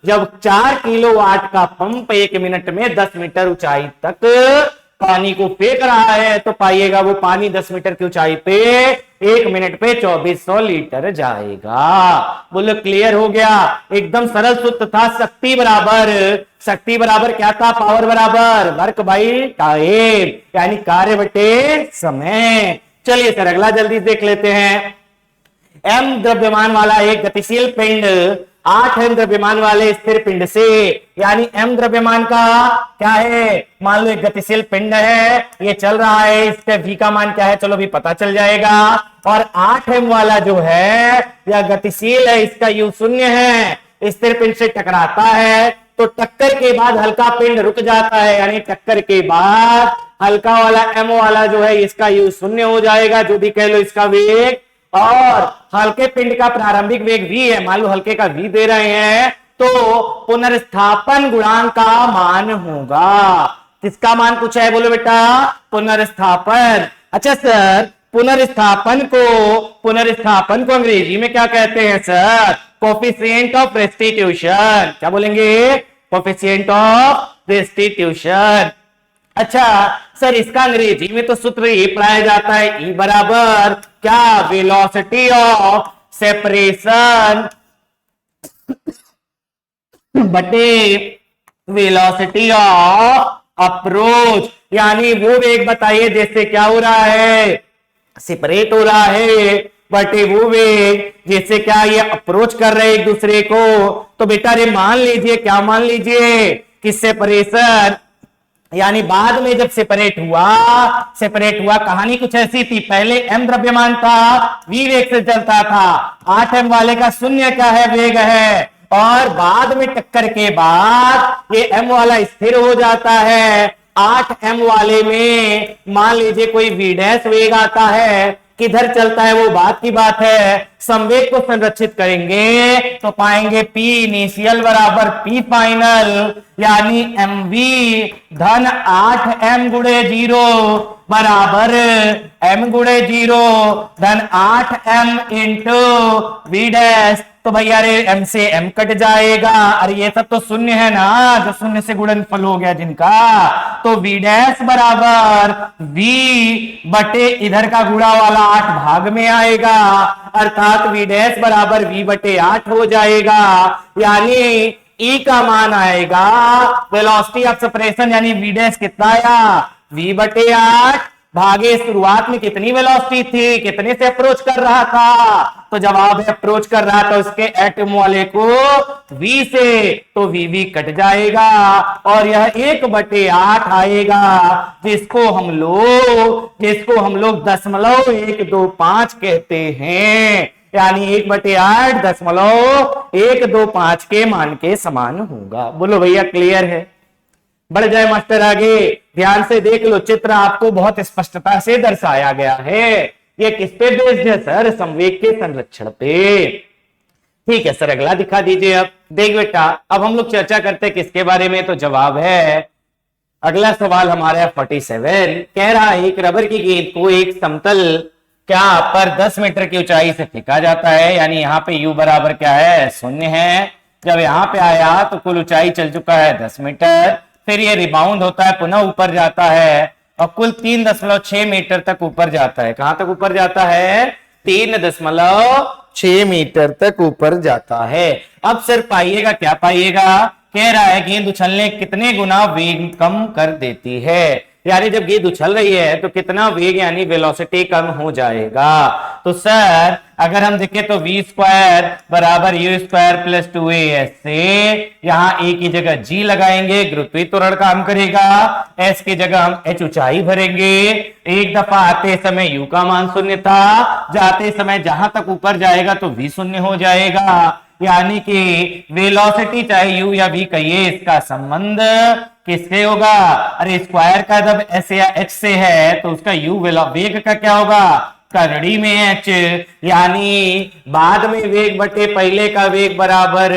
जब 4 किलोवाट का पंप 1 मिनट में 10 मीटर ऊंचाई तक पानी को फेंक रहा है, तो पाइएगा वो पानी 10 मीटर की ऊंचाई पे 1 मिनट पे 2400 लीटर जाएगा। बोलो क्लियर हो गया, एकदम सरल सूत्र था। शक्ति बराबर क्या था, पावर बराबर वर्क बाई टाइम, यानी कार्य बटे समय। चलिए सर अगला जल्दी देख लेते हैं। m द्रव्यमान वाला एक गतिशील पिंड 8 m द्रव्यमान वाले स्थिर पिंड से, यानी m द्रव्यमान का क्या है, मान लो एक गतिशील पिंड है, ये चल रहा है, इसका v का मान क्या है, चलो भी पता चल जाएगा। और 8 m वाला जो है यह गतिशील है, इसका u 0 है, स्थिर पिंड से टकराता है, तो टक्कर के बाद हल्का पिंड रुक जाता है, यानी टक्कर के बाद हल्का वाला m वाला जो है इसका u 0 हो जाएगा, जो भी कह लो इसका वेग, और हल्के पिंड का प्रारंभिक वेग v है, मान लो हल्के का v दे रहे हैं, तो पुनर्स्थापन गुणांक का मान होगा। किसका मान पूछा है, बोलो बेटा पुनर्स्थापन। अच्छा सर पुनर्स्थापन को अंग्रेजी में क्या कहते हैं सर, कोफिशिएंट ऑफ रेस्टिट्यूशन। क्या बोलेंगे, कोफिशिएंट ऑफ रेस्टिट्यूशन। अच्छा सर इसका अंग्रेजी में तो सूत्र ये पढ़ाया जाता है, E बराबर क्या, वेलोसिटी ऑफ सेपरेशन बटे वेलोसिटी ऑफ अप्रोच, यानी वो वेग बताइए जिससे क्या हो रहा है, सेपरेट हो रहा है, बटे वो वेग जिससे क्या ये अप्रोच कर रहे हैं एक दूसरे को। तो बेटा रे मान लीजिए, क्या मान लीजिए कि सेपरेशन, यानी बाद में जब सेपरेट हुआ कहानी कुछ ऐसी थी, पहले m द्रव्यमान था, v वेग से चलता था, 8 m वाले का 0 क्या है, वेग है, और बाद में टक्कर के बाद ये m वाला स्थिर हो जाता है, 8 m वाले में मान लीजिए कोई v डैश वेग आता है, किधर चलता है वो बात की बात है। संवेग को संरक्षित करेंगे तो पाएंगे P इनिशियल बराबर P फाइनल, यानी mv धन 8m गुणे 0 बराबर m गुणे 0 धन 8m इंटू v डैश। तो भैया रे m से m कट जाएगा, अरे ये सब तो शून्य है ना, जो शून्य से गुणनफल हो गया जिनका, तो v डैश बराबर v बटे इधर का गुणा वाला 8 भाग में आएगा, अर्थात v डैश बराबर v बटे 8 हो जाएगा, यानी E का मान आएगा वेलोसिटी ऑफ सेपरेशन, यानी v डैश कितना आया v बटे 8 भागे शुरुआत में कितनी वेलोसिटी थी, कितने से अप्रोच कर रहा था, तो जवाब है अप्रोच कर रहा था उसके एटम वाले को v से, तो v कट जाएगा और यह 1/8 आएगा, जिसको हम लोग 0.125 कहते हैं, यानी 1/8 0.125 के मान के समान होगा। बोलो भैया क्लियर है? बढ़ जाए मास्टर आगे, ध्यान से देख लो, चित्र आपको बहुत स्पष्टता से दर्शाया गया है। ये किस पे बेस्ड है सर? संवेग के संरक्षण पे। ठीक है सर, अगला दिखा दीजिए। अब देख बेटा, अब हम लोग चर्चा करते हैं किसके बारे में, तो जवाब है अगला सवाल हमारा 47 कह रहा है एक रबर की गेंद को एक समतल क्या पर 10 मीटर की ऊंचाई से फेंका जाता है, यानी यहाँ पे u बराबर क्या है 0 है। जब यहाँ पे आया तो कुल ऊंचाई चल चुका है 10 मीटर, फिर ये रिबाउंड होता है, पुनः ऊपर जाता है और कुल 3.6 मीटर तक ऊपर जाता है। कहां तक ऊपर जाता है? 3.6 मीटर तक ऊपर जाता है। अब सर पाइएगा, क्या पाइएगा? कह रहा है गेंद उछलने कितने गुना वेग कम कर देती है, यानी जब गेंद उछल रही है तो कितना वेग यानी वेलोसिटी कम हो जाएगा। तो सर अगर हम देखें तो v स्क्वायर बराबर u स्क्वायर प्लस 2as से यहाँ a की जगह g लगाएंगे, गुरुत्वाकर्षण काम करेगा, s की जगह हम h ऊंचाई भरेंगे। एक दफा आते समय u का मान 0 था, जाते समय जहां तक ऊपर जाएगा तो v 0 हो जाएगा, यानी कि वेलोसिटी चाहे u या v कहिए, इसका संबंध किससे होगा? अरे स्क्वायर का जब s या h से है तो उसका u वेग का क्या होगा? करड़ी में h, यानी बाद में वेग बटे पहले का वेग बराबर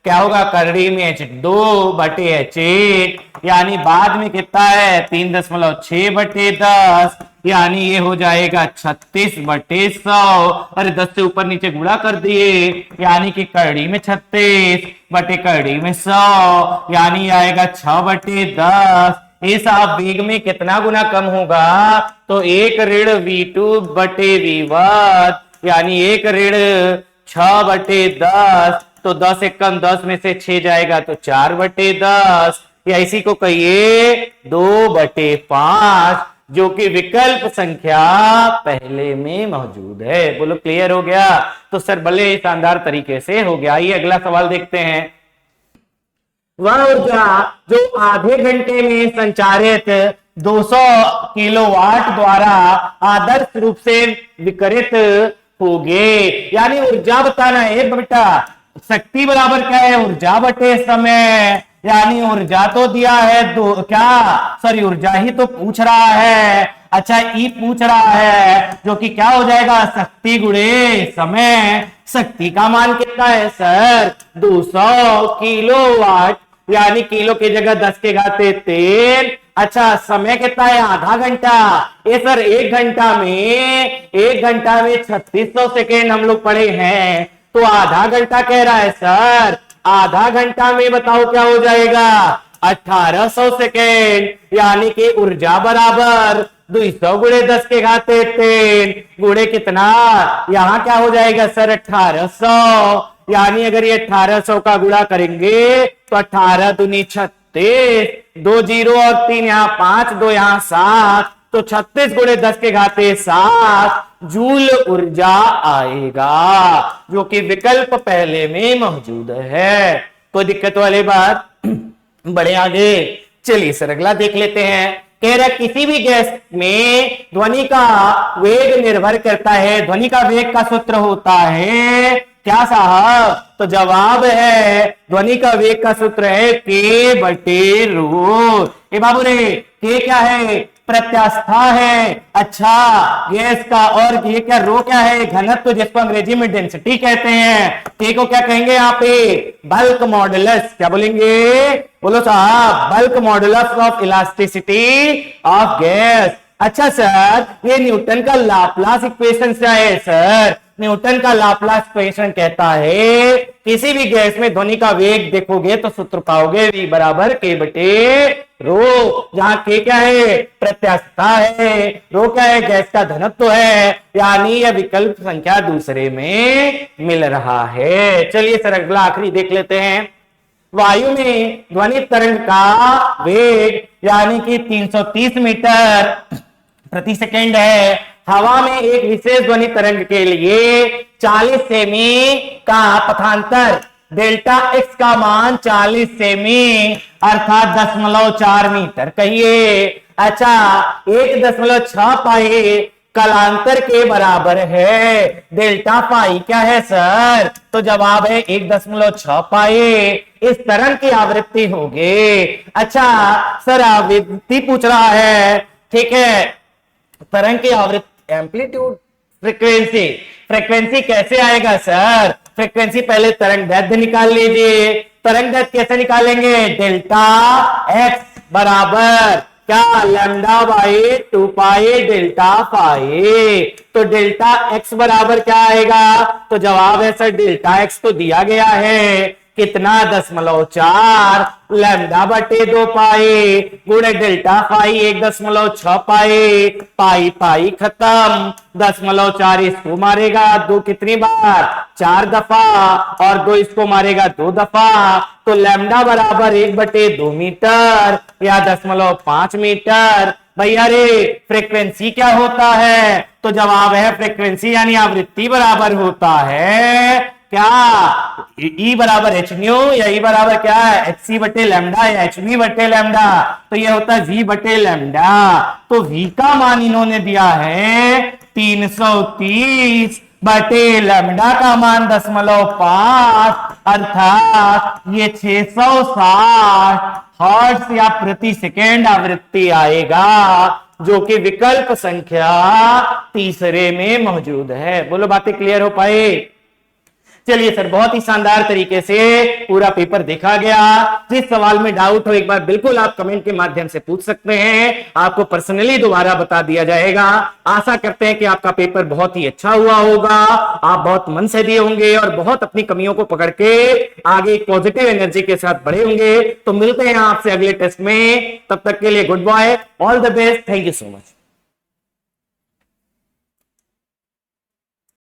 क्या होगा? करड़ी में h 2/h1, यानी बाद में कितना है 3.6/10, यानी ये हो जाएगा 36/100। अरे 10 से ऊपर नीचे गुणा कर दिए, यानी कि करड़ी में 36 बटे करड़ी में 100, यानी आएगा 6/10। इस आप वेग में कितना गुना कम होगा? तो 1 ऋण v2/v1, यानी 1 ऋण 6/10, तो 10 एकम 10 में से 6 जाएगा तो 4/10, या इसी को कहिए 2/5, जो कि विकल्प संख्या पहले में मौजूद है। बोलो क्लियर हो गया? तो सर बड़े शानदार तरीके से हो गया। आइए अगला सवाल देखते हैं। वह ऊर्जा जो आधे घंटे में संचारित 200 किलोवाट द्वारा आदर्श रूप से विकिरित होगी, यानी ऊर्जा बताना है बेटा। शक्ति बराबर क्या है? ऊर्जा बटे समय, यानी ऊर्जा तो दिया है ऊर्जा ही तो पूछ रहा है। अच्छा ई पूछ रहा है, जो कि क्या हो जाएगा? शक्ति गुणे समय। शक्ति का मान कितना है सर? 200 किलोवाट, यानी किलो की जगह 10 के घाते 3। अच्छा समय कितना है? आधा घंटा। ये सर 1 घंटा में 3600 सेकेंड हम लोग पढ़े हैं, तो आधा घंटा कह रहा है सर। आधा घंटा में बताओ क्या हो जाएगा? 1800 सेकेंड, यानी कि ऊर्जा बराबर 200 गुणे 10 के घाते 3 गुणे कितना? यहां क्या हो जाएगा सर? 1800, यानी अगर ये 1800 का गुणा करेंगे तो 18 दूनी 36, 2 0 और 3 यहाँ 5, 2 यहाँ 7, तो 36 गुणे 10 के घाते 7 जूल ऊर्जा आएगा, जो कि विकल्प पहले में मौजूद है। कोई दिक्कत वाली बात? बड़े आगे चलिए सर अगला देख लेते हैं। कह रहा किसी भी गैस में ध्वनि का वेग निर्भर करता है। ध्वनि का वेग का सूत्र होता है क्या साहब? तो जवाब है ध्वनि का वेग का सूत्र है k/ρ। ए बाबू रे, k क्या है? प्रत्यास्था है। अच्छा, गैस का, और ये क्या, रो क्या है, घनत्व, जिसको अंग्रेजी में डेंसिटी कहते हैं। के को क्या कहेंगे यहाँ पे, बल्क मॉडुलस। क्या बोलेंगे, बोलो साहब, bulk modulus of elasticity of gas. अच्छा सर, ये न्यूटन का लाप्लास इक्वेशन क्या है सर? न्यूटन का लाप्लास इक्वेशन कहता है किसी भी गैस में ध्वनि का वेग देखोगे तो सूत्र पाओगे v बराबर k बटे रो, जहां k क्या है, प्रत्यास्था है, रो क्या है, गैस का घनत्व है, यानी यह विकल्प संख्या दूसरे में मिल रहा है। चलिए सर अगला आखिरी देख लेते हैं। वायु में ध्वनि तरंग का वेग यानी कि 330 मीटर प्रति सेकेंड है। हवा में एक विशेष ध्वनि तरंग के लिए 40 सेमी का पथांतर, डेल्टा एक्स का मान 40 सेमी अर्थात 0.4 मीटर कहिए। अच्छा, 1.6 पाई कलांतर के बराबर है। डेल्टा पाई क्या है सर? तो जवाब है 1.6 पाई। इस तरंग की आवृत्ति होगी। अच्छा सर, आवृत्ति पूछ रहा है, ठीक है, तरंग की आवृत्ति, एम्पलीट्यूड, फ्रीक्वेंसी, फ्रीक्वेंसी कैसे आएगा सर? फ्रीक्वेंसी पहले तरंग दैर्घ्य निकाल लीजिए। तरंग दैर्घ्य कैसे निकालेंगे? डेल्टा एक्स बराबर क्या, लैम्डा बाई 2 पाई डेल्टा पाई। तो डेल्टा एक्स बराबर क्या आएगा? तो जवाब है सर, डेल्टा एक्स तो दिया गया है, कितना, 0.4 लैम्डा बटे 2 पाई गुणे डेल्टा पाई 1.6 पाई, पाई पाई खत्म, 0.4 इसको मारेगा 2 कितनी बार, 4 दफा, और 2 इसको मारेगा 2 दफा, तो लैम्डा बराबर 1/2 मीटर या 0.5 मीटर। भैया रे, फ्रीक्वेंसी क्या होता है? तो जवाब है फ्रीक्वेंसी यानी आवृत्ति बराबर होता है क्या, ई बराबर एच न्यू, या ई बराबर क्या है, एच सी बटे लैम्डा या एच वी बटे लैम्डा। तो ये होता है वी बटे लैम्डा। तो वी का मान इन्होंने दिया है 330 बटे लैम्डा का मान 0.5 अर्थात ये 660 हर्ट्ज या प्रति सेकेंड आवृत्ति आएगा, जो कि विकल्प संख्या तीसरे में मौजूद है। बोलो बातें क्लियर हो पाए? चलिए सर, बहुत ही शानदार तरीके से पूरा पेपर देखा गया। जिस सवाल में डाउट हो एक बार बिल्कुल आप कमेंट के माध्यम से पूछ सकते हैं, आपको पर्सनली दोबारा बता दिया जाएगा। आशा करते हैं कि आपका पेपर बहुत ही अच्छा हुआ होगा, आप बहुत मन से दिए होंगे और बहुत अपनी कमियों को पकड़ के आगे एक पॉजिटिव एनर्जी के साथ बढ़े होंगे। तो मिलते हैं आपसे अगले टेस्ट में, तब तक के लिए goodbye, all the best, thank you so much.